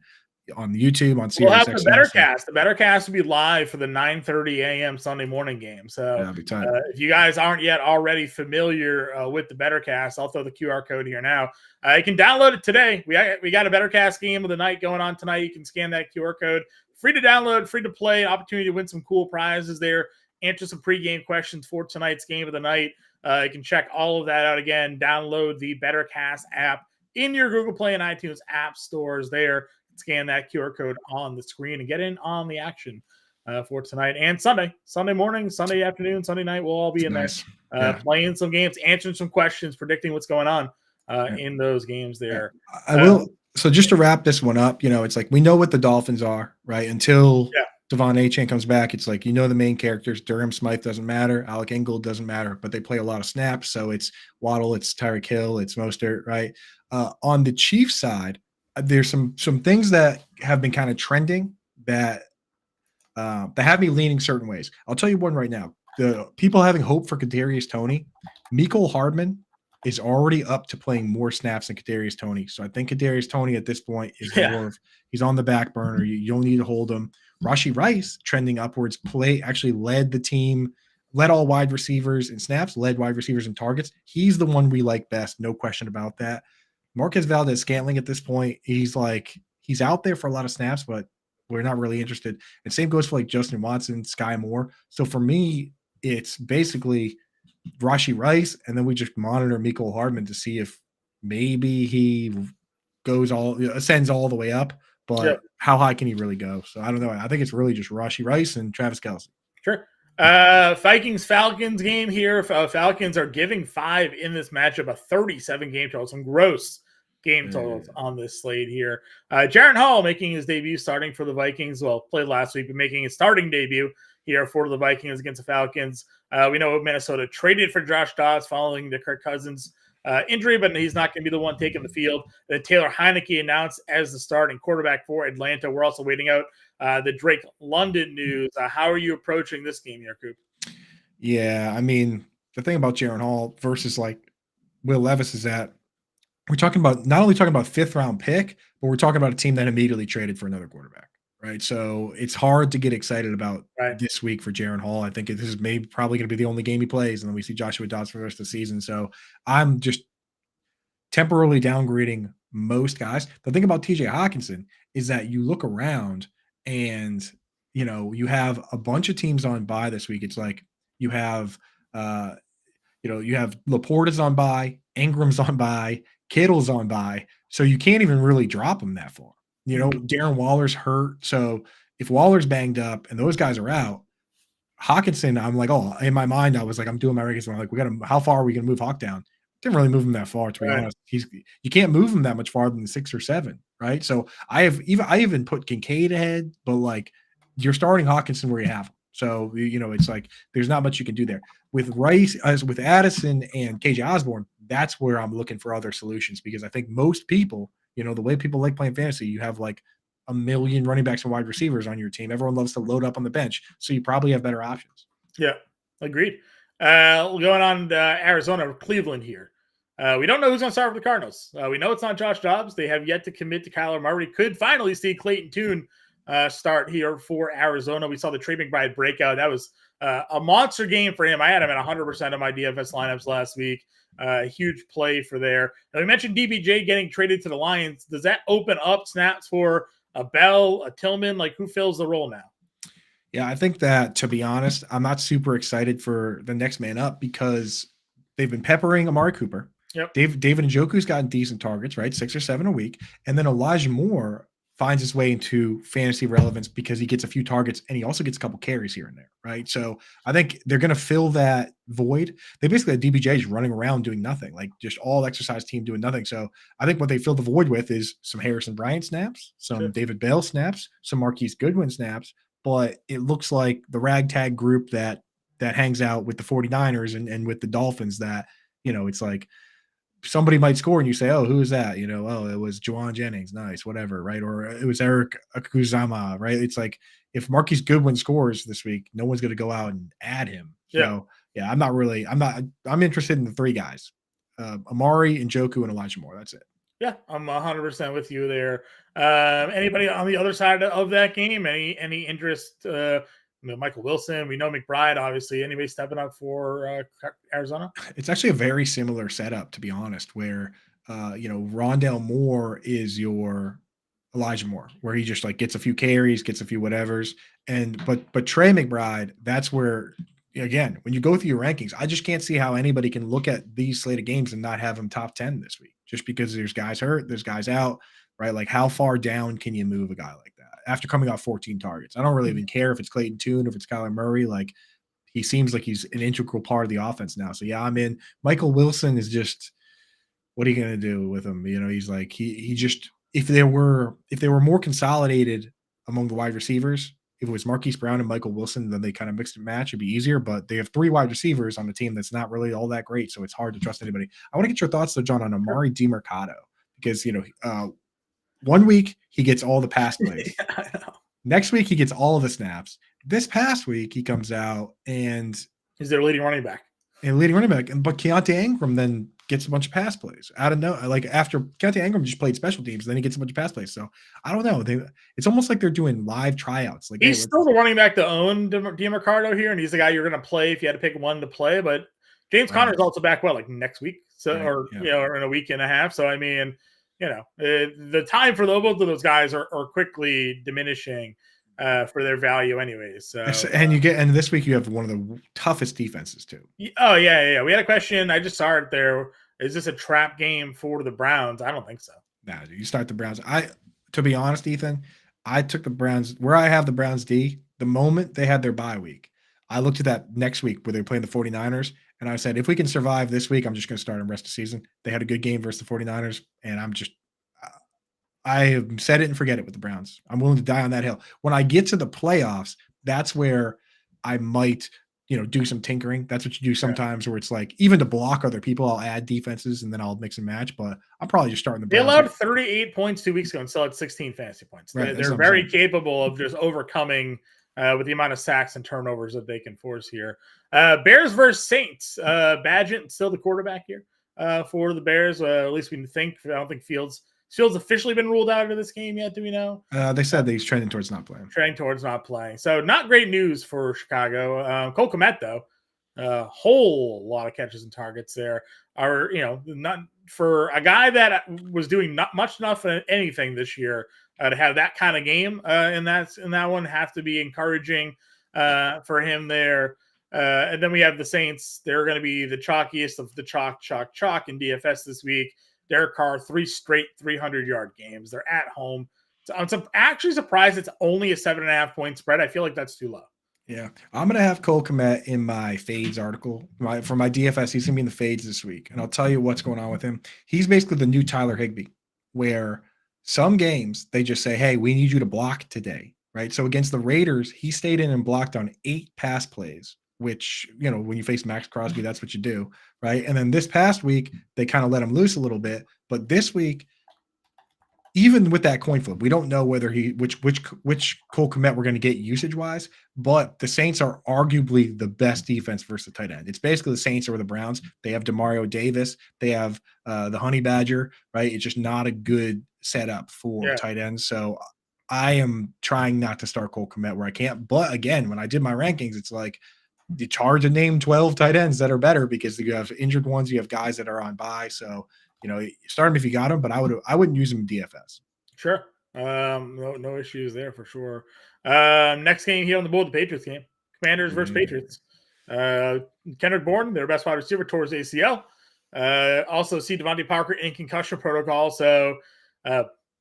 YouTube, on We'll have the Bettercast. The Bettercast will be live for the 9:30 a.m. Sunday morning game. So if you guys aren't yet already familiar with the Bettercast, I'll throw the QR code here now. You can download it today. We got a Bettercast game of the night going on tonight. You can scan that QR code. Free to download, free to play, opportunity to win some cool prizes there. Answer some pregame questions for tonight's game of the night. You can check all of that out again. Download the Bettercast app in your Google Play and iTunes app stores there. Scan that QR code on the screen and get in on the action for tonight and Sunday morning, Sunday afternoon, Sunday night. We'll all be in there playing some games, answering some questions, predicting what's going on in those games there. I will. So just to wrap this one up, it's like we know what the Dolphins are, right? Until Devon Achane comes back, it's like the main characters. Durham Smythe doesn't matter. Alec Ingold doesn't matter, but they play a lot of snaps. So it's Waddle, it's Tyreek Hill, it's Mostert, right? On the Chiefs side, there's some things that have been kind of trending that have me leaning certain ways. I'll tell you one right now. The people having hope for Kadarius Toney, Mecole Hardman is already up to playing more snaps than Kadarius Toney. So I think Kadarius Toney at this point is he's on the back burner. You don't need to hold him. Rashee Rice trending upwards. Actually led the team led all wide receivers in snaps, led wide receivers in targets. He's the one we like best, no question about that. Marquez Valdez-Scantling at this point, he's out there for a lot of snaps, but we're not really interested. And same goes for like Justin Watson, Sky Moore. So for me, it's basically Rashi Rice, and then we just monitor Mecole Hardman to see if maybe he ascends all the way up, but how high can he really go? So I don't know. I think it's really just Rashi Rice and Travis Kelce. Sure. Vikings-Falcons game here. Falcons are giving 5 in this matchup, a 37 game total. Some gross game totals on this slate here. Jaren Hall making his debut starting for the Vikings. Well, played last week, but making his starting debut here for the Vikings against the Falcons. We know Minnesota traded for Josh Dobbs following the Kirk Cousins injury, but he's not going to be the one taking the field. Then Taylor Heineke announced as the starting quarterback for Atlanta. We're also waiting out the Drake London news. How are you approaching this game here, Coop? Yeah, I mean, the thing about Jaren Hall versus like Will Levis is that we're talking about not only talking about 5th round pick, but we're talking about a team that immediately traded for another quarterback, right? So it's hard to get excited about this week for Jaren Hall. I think this is probably going to be the only game he plays, and then we see Joshua Dobbs for the rest of the season. So I'm just temporarily downgrading most guys. The thing about TJ Hawkinson is that you look around and you have a bunch of teams on bye this week. It's like you have you have Laporta's on bye, Ingram's on bye, Kittle's on bye, so you can't even really drop them that far. Darren Waller's hurt, so if Waller's banged up and those guys are out, Hawkinson, I'm like, in my mind, I was like, I'm doing my rankings. I'm like, how far are we going to move Hawk down? Didn't really move him that far, to be honest. You can't move him that much farther than 6 or 7, right? So I even put Kincaid ahead, but like you're starting Hawkinson where you have him. So it's like there's not much you can do there. With Rice, with Addison and KJ Osborne, that's where I'm looking for other solutions, because I think most people, the way people like playing fantasy, you have like a million running backs and wide receivers on your team. Everyone loves to load up on the bench, so you probably have better options. Yeah, agreed. Going on to Arizona or Cleveland here. We don't know who's going to start for the Cardinals. We know it's not Josh Dobbs. They have yet to commit to Kyler Murray. Could finally see Clayton Tune start here for Arizona. We saw the Trey McBride breakout. That was a monster game for him. I had him at 100% of my DFS lineups last week. Huge play for there. Now, we mentioned DBJ getting traded to the Lions. Does that open up snaps for a Bell, a Tillman? Like, who fills the role now? Yeah, I think that, to be honest, I'm not super excited for the next man up because they've been peppering Amari Cooper. Yep. David Njoku's gotten decent targets, right? 6 or 7 a week. And then Elijah Moore finds his way into fantasy relevance because he gets a few targets and he also gets a couple carries here and there, right? So I think they're going to fill that void. They basically have DBJs running around doing nothing, like just all exercise team doing nothing. So I think what they fill the void with is some Harrison Bryant snaps, some David Bell snaps, some Marquise Goodwin snaps, but it looks like the ragtag group that hangs out with the 49ers and with the Dolphins that, it's like, somebody might score and you say, oh, who is that? It was Juwan Jennings. Nice, whatever, right? Or it was Eric Akuzama, right? It's like if Marquise Goodwin scores this week, no one's going to go out and add him. So, yeah, I'm interested in the 3 guys, Amari, Njoku, and Elijah Moore. That's it. Yeah, I'm 100% with you there. Anybody on the other side of that game? Any interest? Michael Wilson, we know McBride, obviously. Anybody stepping up for Arizona? It's actually a very similar setup, to be honest, where Rondale Moore is your Elijah Moore, where he just like gets a few carries, gets a few whatevers, but Trey McBride, that's where, again, when you go through your rankings, I just can't see how anybody can look at these slate of games and not have him top 10 this week, just because there's guys hurt, there's guys out, right? Like, how far down can you move a guy like that after coming off 14 targets? I don't really even care if it's Clayton Tune, if it's Kyler Murray. Like, he seems like he's an integral part of the offense now. So yeah, I'm in. Michael Wilson is just, what are you going to do with him? He's like, he just, if they were more consolidated among the wide receivers, if it was Marquise Brown and Michael Wilson, then they kind of mixed and match, it'd be easier. But they have 3 wide receivers on the team that's not really all that great, so it's hard to trust anybody. I want to get your thoughts though, John, on Amari DiMercato, because 1 week he gets all the pass plays. Yeah, I know. Next week he gets all of the snaps. This past week he comes out and he's their leading running back. But Keontae Ingram then gets a bunch of pass plays out of no, like after Keontae Ingram just played special teams, then he gets a bunch of pass plays. So I don't know. It's almost like they're doing live tryouts. Like, hey, he's still the running back to own DeMarcado here, and he's the guy you're going to play if you had to pick one to play. But James Conner's also back, like next week, so right, or yeah. or in a week and a half. So I mean, the time for both of those guys are quickly diminishing for their value, anyways. So and this week you have one of the toughest defenses too. Oh yeah. We had a question. I just saw it there. Is this a trap game for the Browns? I don't think so. Nah, you start the Browns. To be honest, Ethan, I took the Browns where I have the Browns D. The moment they had their bye week, I looked at that next week where they're playing the 49ers, and I said, if we can survive this week, I'm just going to start them rest of the season. They had a good game versus the 49ers, and I have said it and forget it with the Browns. I'm willing to die on that hill. When I get to the playoffs, that's where I might, do some tinkering. That's what you do sometimes, where it's like, even to block other people, I'll add defenses and then I'll mix and match. But I'm probably just starting the Browns. They allowed 38 points 2 weeks ago and still had 16 fantasy points. Right, they're very capable of just overcoming with the amount of sacks and turnovers that they can force here. Bears versus Saints. Badgett still the quarterback here for the Bears. At least we think. I don't think Fields officially been ruled out of this game yet. Do we know? They said that he's trending towards not playing. So not great news for Chicago. Cole Kmet, though, a whole lot of catches and targets there. Are not for a guy that was doing not much enough of anything this year to have that kind of game. And that one have to be encouraging for him there. And then we have the Saints. They're going to be the chalkiest of the chalk in DFS this week. Derek Carr, 3 straight 300-yard games. They're at home. So I'm actually surprised it's only a 7.5-point spread. I feel like that's too low. Yeah. I'm going to have Cole Kmet in my fades article. For my DFS, he's going to be in the fades this week. And I'll tell you what's going on with him. He's basically the new Tyler Higbee, where some games they just say, hey, we need you to block today, right? So against the Raiders, he stayed in and blocked on 8 pass plays, which, when you face Max Crosby, that's what you do, right? And then this past week, they kind of let him loose a little bit. But this week, even with that coin flip, we don't know whether which Cole Kmet we're going to get usage-wise, but the Saints are arguably the best defense versus the tight end. It's basically the Saints or the Browns. They have Demario Davis. They have the Honey Badger, right? It's just not a good setup for tight ends. So I am trying not to start Cole Kmet where I can't. But again, when I did my rankings, it's like, it's hard to name 12 tight ends that are better because you have injured ones, you have guys that are on bye. So, start him if you got him, but I wouldn't use him in DFS. Sure. No issues there for sure. Next game here on the board, the Patriots game. Commanders versus Patriots. Kendrick Bourne, their best wide receiver, towards ACL. Also see Devontae Parker in concussion protocol. So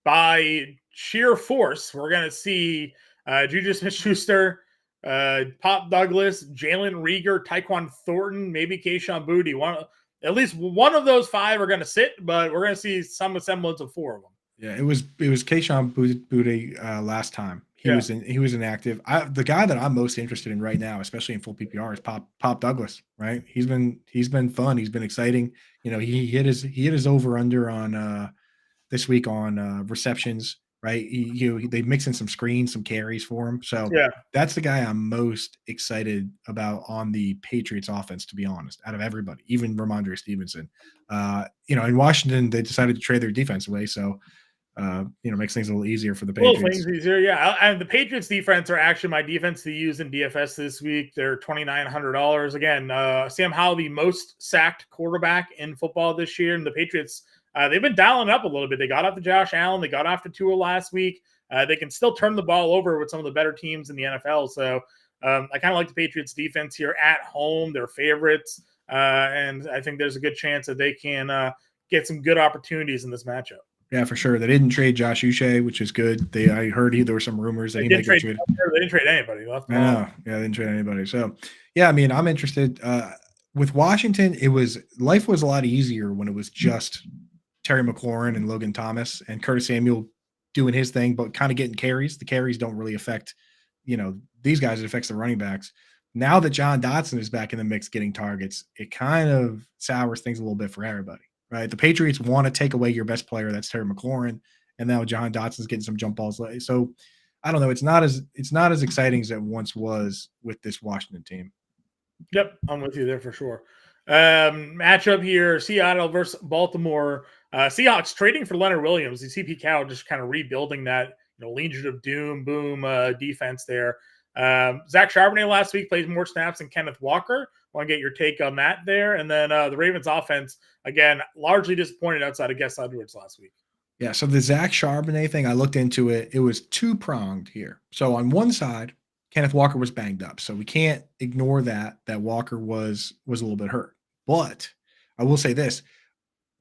by sheer force, we're going to see Juju Smith-Schuster, Pop Douglas, Jalen Reagor, Tyquan Thornton, maybe Kayshon Boutte. At least one of those 5 are going to sit, but we're going to see some semblance of 4 of them. Yeah, it was Kayshon Boutte last time. He was inactive. The guy that I'm most interested in right now, especially in full PPR, is Pop Douglas. Right? He's been fun. He's been exciting. He hit his over under on this week on receptions. Right? They mix in some screens, some carries for him. So that's the guy I'm most excited about on the Patriots offense, to be honest, out of everybody, even Ramondre Stevenson. In Washington, they decided to trade their defense away. So, makes things a little easier for the Patriots. Things easier, yeah. And the Patriots defense are actually my defense to use in DFS this week. They're $2,900. Again, Sam Howell, the most sacked quarterback in football this year. And the Patriots, they've been dialing up a little bit. They got after Josh Allen. They got after Tua last week. They can still turn the ball over with some of the better teams in the NFL. So I kind of like the Patriots defense here at home. They're favorites. And I think there's a good chance that they can get some good opportunities in this matchup. Yeah, for sure. They didn't trade Josh Uche, which is good. I heard there were some rumors that he might get traded. They didn't trade anybody. They didn't trade anybody. So, yeah, I mean, I'm interested. With Washington, life was a lot easier when it was just Terry McLaurin and Logan Thomas and Curtis Samuel doing his thing, but kind of getting carries. The carries don't really affect, these guys. It affects the running backs. Now that John Dotson is back in the mix getting targets, it kind of sours things a little bit for everybody. Right, the Patriots want to take away your best player, that's Terry McLaurin, and now John Dotson's getting some jump balls. So I don't know. It's not as exciting as it once was with this Washington team. Yep, I'm with you there for sure. Matchup here: Seattle versus Baltimore. Seahawks trading for Leonard Williams. You see Pete Carroll just kind of rebuilding that, Legion of Doom, boom defense there. Zach Charbonnet last week plays more snaps than Kenneth Walker. Want to get your take on that there? And then the Ravens offense, again, largely disappointed outside of Gus Edwards last week. Yeah, so the Zach Charbonnet thing, I looked into it. It was two-pronged here. So on one side, Kenneth Walker was banged up. So we can't ignore that Walker was a little bit hurt. But I will say this,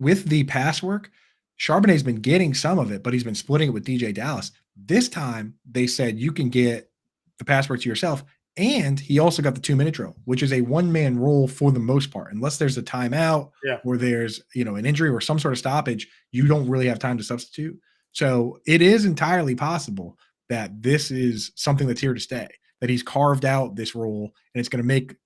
with the pass work, Charbonnet's been getting some of it, but he's been splitting it with DJ Dallas. This time, they said you can get the pass work to yourself, and he also got the 2-minute drill, which is a one-man role for the most part. Unless there's a timeout Yeah. or there's an injury or some sort of stoppage, you don't really have time to substitute. So it is entirely possible that this is something that's here to stay, that he's carved out this role, and it's going to make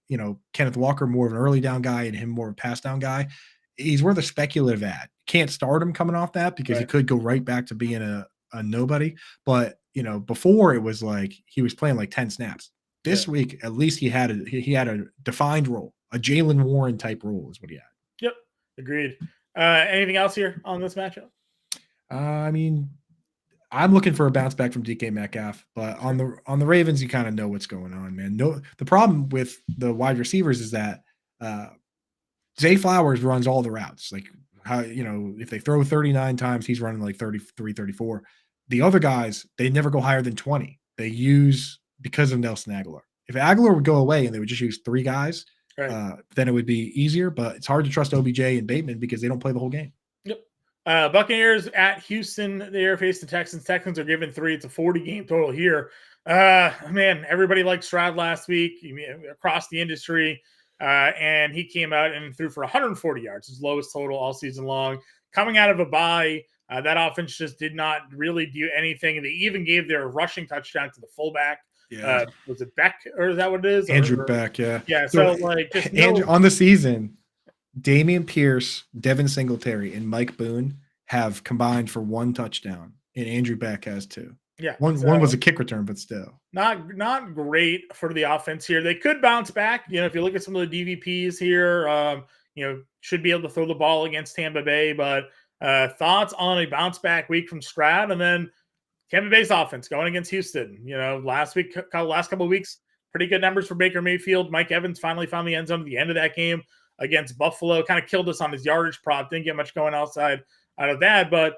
Kenneth Walker more of an early down guy and him more of a pass down guy. He's worth a speculative ad. Can't start him coming off that because he could go right back to being a nobody. But before it was like he was playing like 10 snaps. This week, at least he had a defined role, a Jaylen Warren type role is what he had. Yep, agreed. Anything else here on this matchup? I mean, I'm looking for a bounce back from DK Metcalf, but on the Ravens, you kind of know what's going on, man. No, the problem with the wide receivers is that Zay Flowers runs all the routes. Like how if they throw 39 times, he's running like 33, 34. The other guys, they never go higher than 20. They use because of Nelson Aguilar. If Aguilar would go away and they would just use 3 guys, then it would be easier. But it's hard to trust OBJ and Bateman because they don't play the whole game. Yep. Buccaneers at Houston. They are facing the Texans. Texans are given 3. It's a 40-game total here. Man, everybody liked Stroud last week across the industry. And he came out and threw for 140 yards, his lowest total all season long. Coming out of a bye, that offense just did not really do anything. They even gave their rushing touchdown to the fullback. Yeah. Was it Beck, or is that what it is? Andrew Beck, yeah. Yeah, so like just Andrew, on the season, Dameon Pierce, Devin Singletary, and Mike Boone have combined for 1 touchdown, and Andrew Beck has 2. Yeah, one was a kick return, but still not great for the offense here. They could bounce back. If you look at some of the DVPs here, should be able to throw the ball against Tampa Bay. But thoughts on a bounce back week from Stroud, and then Tampa Bay's offense going against Houston. Last couple of weeks, pretty good numbers for Baker Mayfield. Mike Evans finally found the end zone at the end of that game against Buffalo. Kind of killed us on his yardage prop. Didn't get much going out of that, but.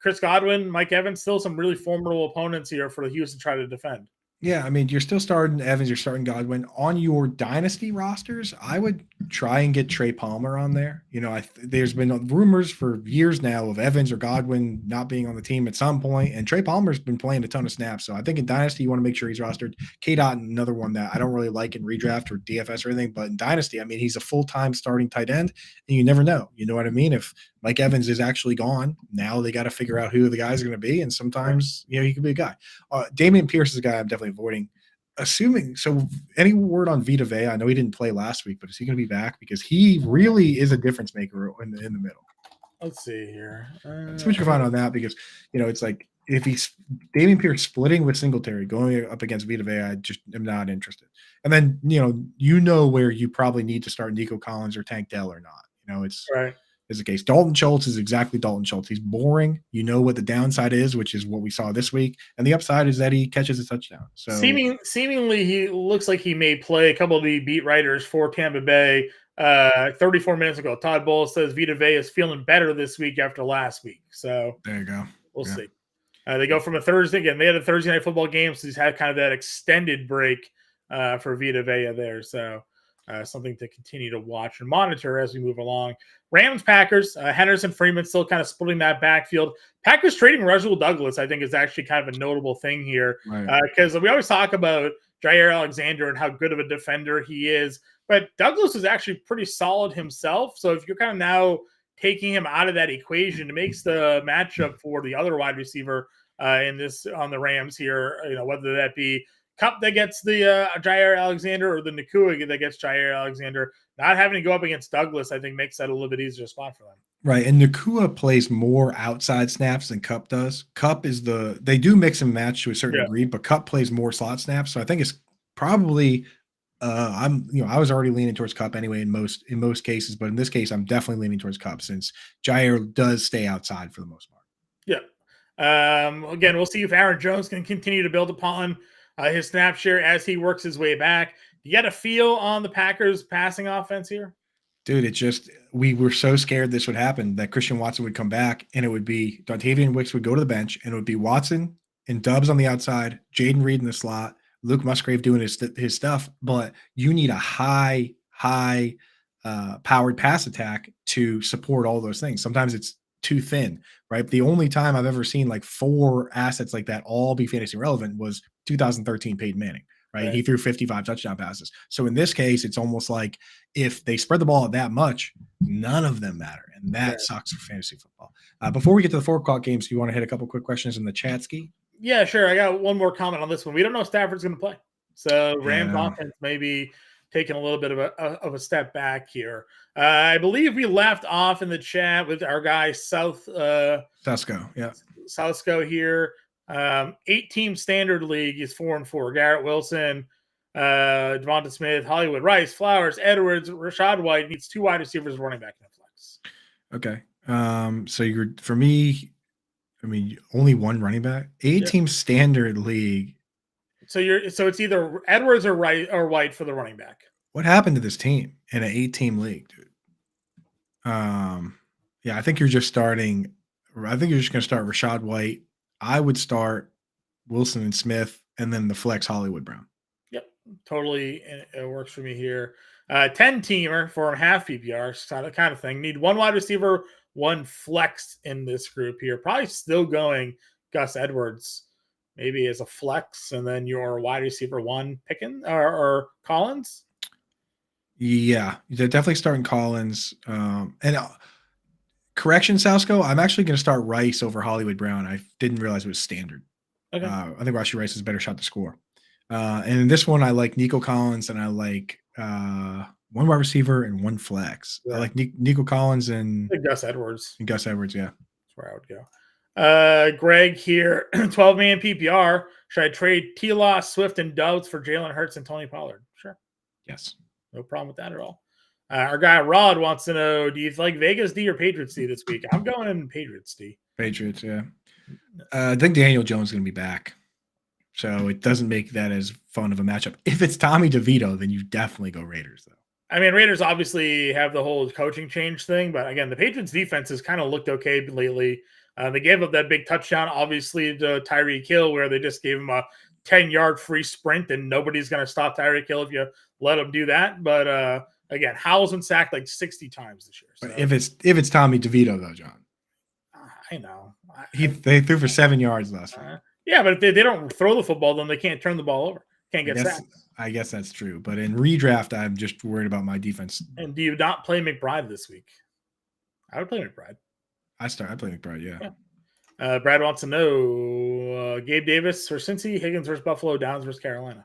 Chris Godwin, Mike Evans, still some really formidable opponents here for the Houston to try to defend. Yeah, I mean, you're still starting Evans, you're starting Godwin. On your dynasty rosters, I would try and get Trey Palmer on there. There's been rumors for years now of Evans or Godwin not being on the team at some point, and Trey Palmer's been playing a ton of snaps. So I think in dynasty, you want to make sure he's rostered. K-Dot, another one that I don't really like in redraft or DFS or anything, but in dynasty, I mean, he's a full-time starting tight end, and you never know. You know what I mean? If Mike Evans is actually gone, now they got to figure out who the guys are going to be, and sometimes, he could be a guy. Dameon Pierce is a guy I'm definitely avoiding. Any word on Vita Vea? I know he didn't play last week, but is he going to be back? Because he really is a difference maker in the middle. Let's see here. See what you can find on that, because it's like if he's Dameon Pierce splitting with Singletary going up against Vita Vea, I just am not interested. And then where you probably need to start Nico Collins or Tank Dell or not. It's right. Is the case. Dalton Schultz is exactly Dalton Schultz. He's boring. You know what the downside is, which is what we saw this week, and the upside is that he catches a touchdown. So seemingly, he looks like he may play. A couple of the beat writers for Tampa Bay 34 minutes ago, Todd Bowles says Vita Vea is feeling better this week after last week. So there you go. We'll see. They go from a Thursday again. They had a Thursday night football game, so he's had kind of that extended break for Vita Vea there. So something to continue to watch and monitor as we move along. Rams, Packers, Henderson, Freeman still kind of splitting that backfield. Packers trading Rasul Douglas, I think, is actually kind of a notable thing here because we always talk about Jair Alexander and how good of a defender he is, but Douglas is actually pretty solid himself. So if you're kind of now taking him out of that equation, it makes the matchup for the other wide receiver on the Rams here, whether that be Cup that gets the Jair Alexander or the Nakua that gets Jair Alexander, not having to go up against Douglas, I think makes that a little bit easier spot for them. Right. And Nakua plays more outside snaps than Cup does. Cup is they do mix and match to a certain degree, but Cup plays more slot snaps. So I think it's probably I was already leaning towards Cup anyway in most cases, but in this case, I'm definitely leaning towards Cup since Jair does stay outside for the most part. Yeah. Again, we'll see if Aaron Jones can continue to build upon his snap share as he works his way back. You get a feel on the Packers passing offense here? Dude, it just we were so scared this would happen that Christian Watson would come back and it would be Dontavian Wicks would go to the bench and it would be Watson and Dubs on the outside, Jaden Reed in the slot, Luke Musgrave doing his stuff. But you need a high powered pass attack to support all those things. Sometimes it's too thin, right? The only time I've ever seen like 4 assets like that all be fantasy relevant was 2013 Peyton Manning, right? He threw 55 touchdown passes. So in this case, it's almost like if they spread the ball out that much, none of them matter. And that sucks for fantasy football. Before we get to the 4 o'clock games, do you want to hit a couple quick questions in the chat ski? Yeah, sure. I got one more comment on this one. We don't know if Stafford's going to play. So Rams offense maybe taking a little bit of a step back here. I believe we left off in the chat with our guy Southco. Yeah. Southco here. 8-team standard league is 4-4. Garrett Wilson, Devonta Smith, Hollywood Rice, Flowers, Edwards, Rashad White needs 2 wide receivers, running back, and a flex. Okay. So you're for me. I mean, only 1 running back. 8-team standard league. So it's either Edwards or White for the running back. What happened to this team in an 8-team league, dude? Yeah, I think you're just starting. I think you're just going to start Rashad White. I would start Wilson and Smith, and then the flex Hollywood Brown. Yep, totally. It works for me here. 10-teamer for half PPR kind of thing. Need 1 wide receiver, 1 flex in this group here. Probably still going Gus Edwards, maybe as a flex, and then your wide receiver 1 Pickens or Collins. Yeah, they're definitely starting Collins. Correction, Southco, I'm actually going to start Rice over Hollywood Brown. I didn't realize it was standard. Okay. I think Rashee Rice is a better shot to score. And in this one, I like Nico Collins and I like 1 wide receiver and 1 flex. Yeah. I like Nico Collins and Gus Edwards. Yeah. That's where I would go. Greg here, 12-man PPR. Should I trade T-Loss, Swift, and Doubs for Jalen Hurts and Tony Pollard? Sure. Yes. No problem with that at all. Our guy Rod wants to know, do you like Vegas D or Patriots D this week? I'm going in Patriots D. Patriots, yeah. I think Daniel Jones is going to be back. So it doesn't make that as fun of a matchup. If it's Tommy DeVito, then you definitely go Raiders, though. I mean, Raiders obviously have the whole coaching change thing, but again, the Patriots defense has kind of looked okay lately. They gave up that big touchdown, obviously, to Tyreek Hill, where they just gave him a 10-yard free sprint, and nobody's going to stop Tyreek Hill if you let him do that. But again, Howell's been sacked like 60 times this year. So. But if it's Tommy DeVito, though, John. I know. They threw for 7 yards last week. Yeah, but if they don't throw the football, then they can't turn the ball over. Can't get sacked. I guess that's true. But in redraft, I'm just worried about my defense. And do you not play McBride this week? I would play McBride. I play McBride, yeah. Brad wants to know Gabe Davis for Cincy, Higgins versus Buffalo, Downs versus Carolina.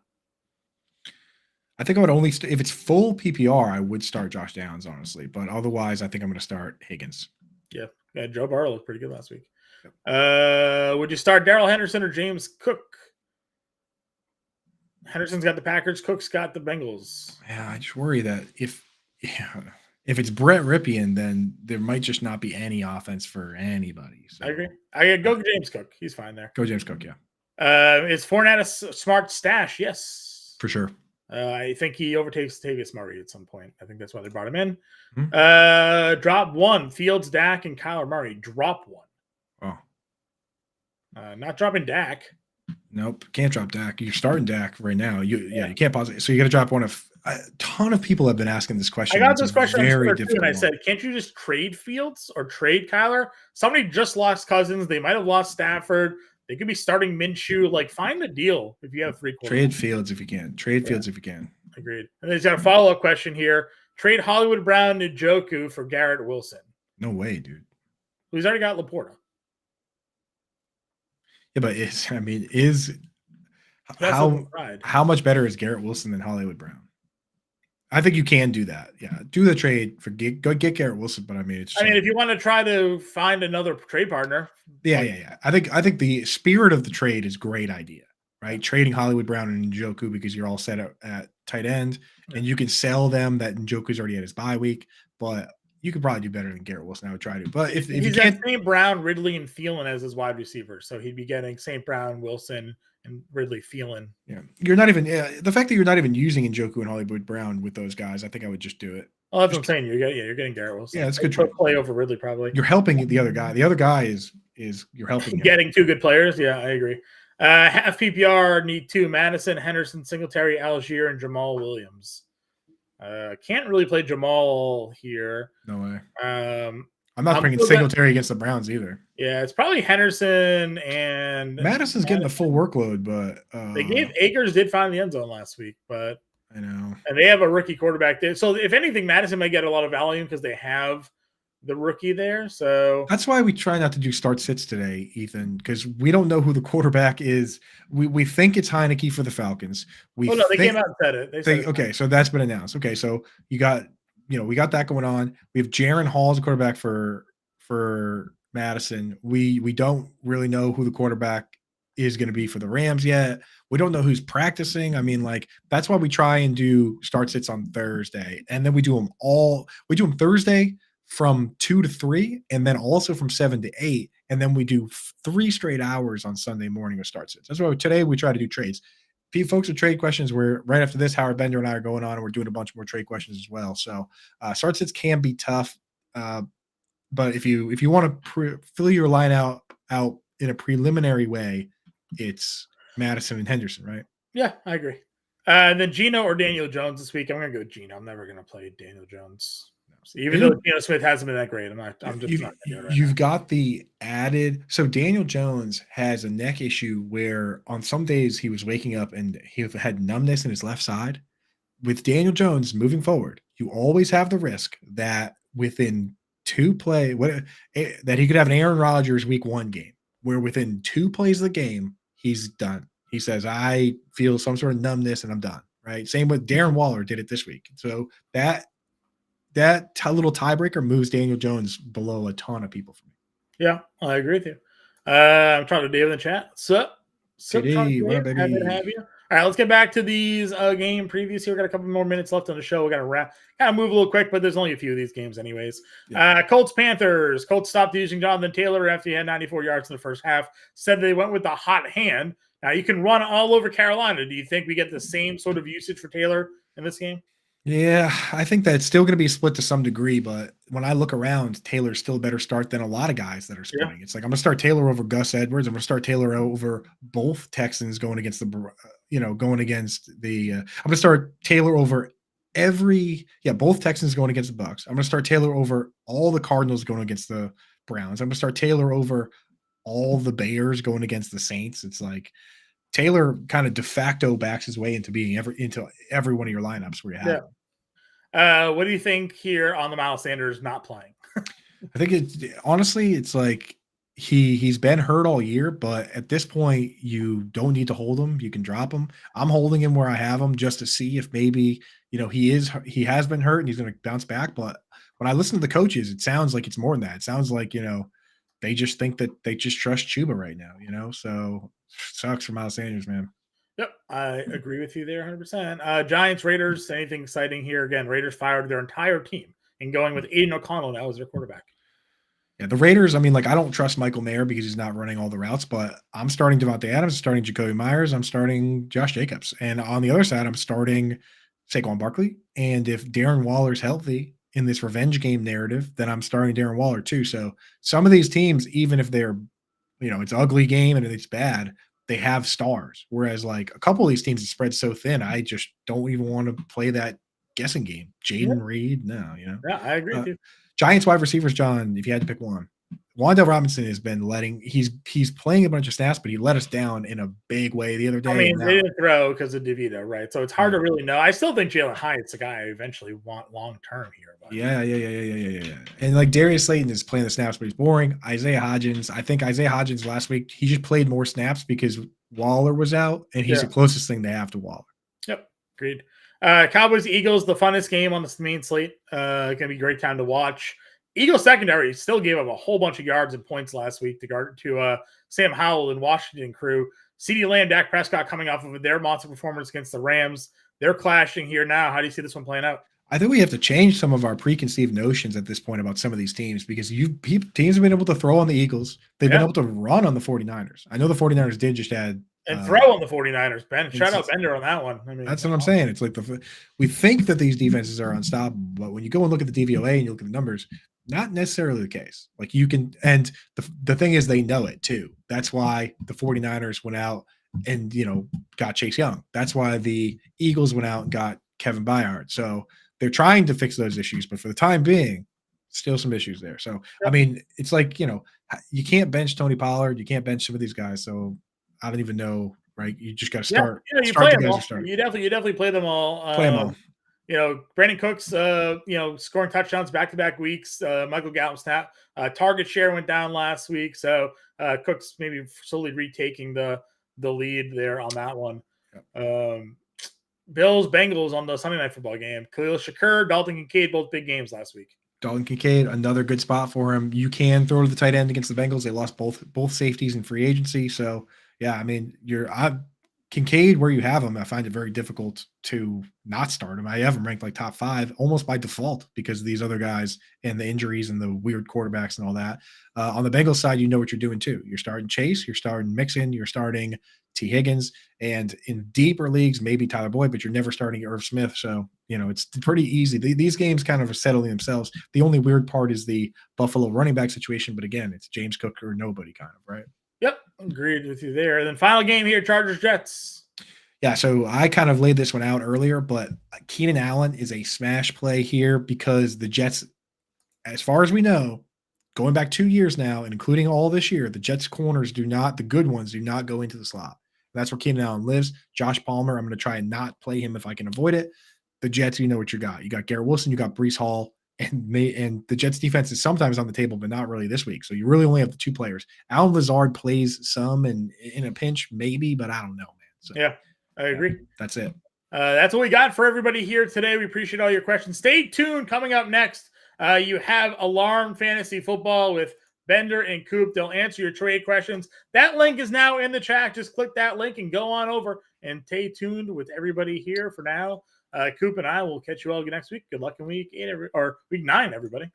I think I would only if it's full PPR, I would start Josh Downs, honestly. But otherwise, I think I'm going to start Higgins. Yeah, Joe Burrow looked pretty good last week. Yep. Would you start Darrell Henderson or James Cook? Henderson's got the Packers. Cook's got the Bengals. Yeah, I just worry that if it's Brett Ripien, then there might just not be any offense for anybody. So. I agree. I go James Cook. He's fine there. Go James Cook, yeah. Is Fournette a smart stash? Yes. For sure. I think he overtakes Tavius Murray at some point. I think that's why they brought him in. Mm-hmm. Drop 1. Fields, Dak, and Kyler Murray. Drop 1. Oh. Not dropping Dak. Nope, can't drop Dak. You're starting Dak right now. You can't pause it. So you got to drop one of a ton of people have been asking this question. I got this question very on Twitter too, and I said, can't you just trade Fields or trade Kyler? Somebody just lost Cousins. They might have lost Stafford. They could be starting Minshew. Like, find a deal if you have 3 quarters. Trade Fields if you can. Trade Fields if you can. Agreed. And then he's got a follow-up question here. Trade Hollywood Brown Njoku for Garrett Wilson. No way, dude. He's already got Laporta. Yeah, but how much better is Garrett Wilson than Hollywood Brown? I think you can do that. Yeah, do the trade for go get Garrett Wilson. But I mean, if you want to try to find another trade partner, yeah. I think the spirit of the trade is a great idea, right? Trading Hollywood Brown and Njoku because you're all set at tight end, and you can sell them that Njoku's already had his bye week, but you could probably do better than Garrett Wilson. I would try to, but if you he's at can't, St. Brown, Ridley, and Thielen as his wide receivers, so he'd be getting St. Brown, Wilson, and Ridley, Thielen. yeah, you're not even the fact that you're not even using Njoku and Hollywood Brown with those guys. I think I would just do it. Oh, that's what I'm saying. You're getting Garrett Wilson. Yeah, it's a good play over Ridley probably. You're helping the other guy. The other guy is you're helping getting two good players. Yeah, I agree. Half PPR need 2: Madison, Henderson, Singletary, Algier, and Jamal Williams. Can't really play Jamal here. No way. I'm not bringing Singletary against the Browns either. Yeah, it's probably Henderson and Madison's getting the full workload, but they gave Akers did find the end zone last week, but I know. And they have a rookie quarterback there. So if anything, Madison might get a lot of value because they have the rookie there. So that's why we try not to do start sits today, Ethan, because we don't know who the quarterback is. We think it's Heineke for the Falcons. They came out and said it. They said okay, so that's been announced. Okay, so we got that going on. We have Jaron Hall as a quarterback for Madison. We don't really know who the quarterback is going to be for the Rams yet. We don't know who's practicing. I mean, like, that's why we try and do start sits on Thursday. And then we do them Thursday from 2 to 3, and then also from 7 to 8. And then we do 3 straight hours on Sunday morning with start sits. That's why today we try to do trades. Folks with trade questions, we're right after this, Howard Bender and I are going on, and we're doing a bunch more trade questions as well. So start sits can be tough. But if you want to fill your line out in a preliminary way, it's Madison and Henderson, right? Yeah, I agree. And then Geno or Daniel Jones this week. I'm going to go with Geno. I'm never going to play Daniel Jones. Even though Geno Smith hasn't been that great, I'm just not going to do it. You've got the added. So Daniel Jones has a neck issue where on some days he was waking up and he had numbness in his left side. With Daniel Jones moving forward, you always have the risk that within that he could have an Aaron Rodgers week 1 game where within 2 plays of the game, he's done. He says, I feel some sort of numbness and I'm done, right? Same with Darren Waller did it this week. So that little tiebreaker moves Daniel Jones below a ton of people for me. Yeah, I agree with you. I'm trying to Dave in the chat. Sup, baby. Happy to have you. All right, let's get back to these game previews here. We got a couple more minutes left on the show. We got to wrap, kind of move a little quick, but there's only a few of these games anyways. Yeah. Colts Panthers. Colts stopped using Jonathan Taylor after he had 94 yards in the first half. Said they went with the hot hand. Now you can run all over Carolina. Do you think we get the same sort of usage for Taylor in this game? Yeah, I think that's still going to be split to some degree, but when I look around, Taylor's still a better start than a lot of guys that are splitting. Yeah. It's like I'm going to start Taylor over Gus Edwards. I'm going to start Taylor over both Texans going against I'm going to start Taylor over both Texans going against the Bucs. I'm going to start Taylor over all the Cardinals going against the Browns. I'm going to start Taylor over all the Bears going against the Saints. It's like Taylor kind of de facto backs his way into being into every one of your lineups where you have him. What do you think here on the Miles Sanders not playing? I think it's like he's been hurt all year, but at this point you don't need to hold him. You can drop him. I'm holding him where I have him just to see if maybe, he has been hurt and he's going to bounce back. But when I listen to the coaches, it sounds like it's more than that. It sounds like, they just think that they just trust Chuba right now, so sucks for Miles Sanders, man. Yep, I agree with you there 100%. Giants, Raiders, anything exciting here? Again, Raiders fired their entire team and going with Aiden O'Connell now as their quarterback. Yeah, the Raiders, I don't trust Michael Mayer because he's not running all the routes, but I'm starting Devontae Adams, I'm starting Jacoby Myers, I'm starting Josh Jacobs. And on the other side, I'm starting Saquon Barkley. And if Darren Waller's healthy in this revenge game narrative, then I'm starting Darren Waller too. So some of these teams, even if they're, it's an ugly game and it's bad, they have stars. Whereas like a couple of these teams, the spread's so thin, I just don't even want to play that guessing game. Jaden Reed, no, Yeah, I agree with you. Giants wide receivers, John, if you had to pick one. Wan'Dale Robinson has been he's playing a bunch of snaps, but he let us down in a big way the other day. They didn't throw because of DeVito, right? So it's hard to really know. I still think Jalen Hyatt's the guy I eventually want long term here. But. Yeah. And like Darius Slayton is playing the snaps, but he's boring. Isaiah Hodgins last week, he just played more snaps because Waller was out, and he's the closest thing they have to Waller. Yep, agreed. Cowboys Eagles, the funnest game on the main slate. Gonna be a great time to watch. Eagles secondary still gave up a whole bunch of yards and points last week to Sam Howell and Washington crew. CeeDee Lamb, Dak Prescott coming off of their monster performance against the Rams. they're clashing here now. How do you see this one playing out? I think we have to change some of our preconceived notions at this point about some of these teams because teams have been able to throw on the Eagles. They've been able to run on the 49ers. I know the 49ers did just add and throw on the 49ers. Ben, shout out Bender on that one. I mean, that's what I'm saying. It's like we think that these defenses are unstoppable, but when you go and look at the DVOA and you look at the numbers, not necessarily the case. Like you can, and the thing is, they know it too. That's why the 49ers went out and got Chase Young. That's why the Eagles went out and got Kevin Byard. So they're trying to fix those issues, but for the time being, still some issues there. So I mean, it's like you can't bench Tony Pollard, you can't bench some of these guys. So I don't even know. Right, you just got to start. You start play them all. You definitely play them all. Play them all. Brandon Cooks, scoring touchdowns back-to-back weeks. Michael Gallup snap. Target share went down last week, so Cooks maybe slowly retaking the lead there on that one. Yep. Bills Bengals on the Sunday Night Football game. Khalil Shakur, Dalton Kincaid, both big games last week. Dalton Kincaid, another good spot for him. You can throw to the tight end against the Bengals. They lost both safeties in free agency, so. Yeah, I mean, Kincaid, where you have him, I find it very difficult to not start him. I have him ranked like top 5 almost by default because of these other guys and the injuries and the weird quarterbacks and all that. On the Bengals side, you know what you're doing too. You're starting Chase, you're starting Mixon, you're starting T. Higgins, and in deeper leagues, maybe Tyler Boyd, but you're never starting Irv Smith. So, it's pretty easy. These games kind of are settling themselves. The only weird part is the Buffalo running back situation. But again, it's James Cook or nobody kind of, right? Yep, agreed with you there. And then final game here, Chargers-Jets. Yeah, so I kind of laid this one out earlier, but Keenan Allen is a smash play here because the Jets, as far as we know, going back 2 years now and including all this year, the Jets corners the good ones do not go into the slot. That's where Keenan Allen lives. Josh Palmer, I'm going to try and not play him if I can avoid it. The Jets, you know what you got. You got Garrett Wilson, you got Breece Hall, and the Jets defense is sometimes on the table, but not really this week. So you really only have the 2 players. Allen Lazard plays some and in a pinch, maybe, but I don't know, man. So, yeah, I agree. That's it. That's what we got for everybody here today. We appreciate all your questions. Stay tuned. Coming up next, you have Alarm Fantasy Football with Bender and Coop. They'll answer your trade questions. That link is now in the chat. Just click that link and go on over and stay tuned with everybody here for now. Coop and I will catch you all next week. Good luck in week 9, everybody.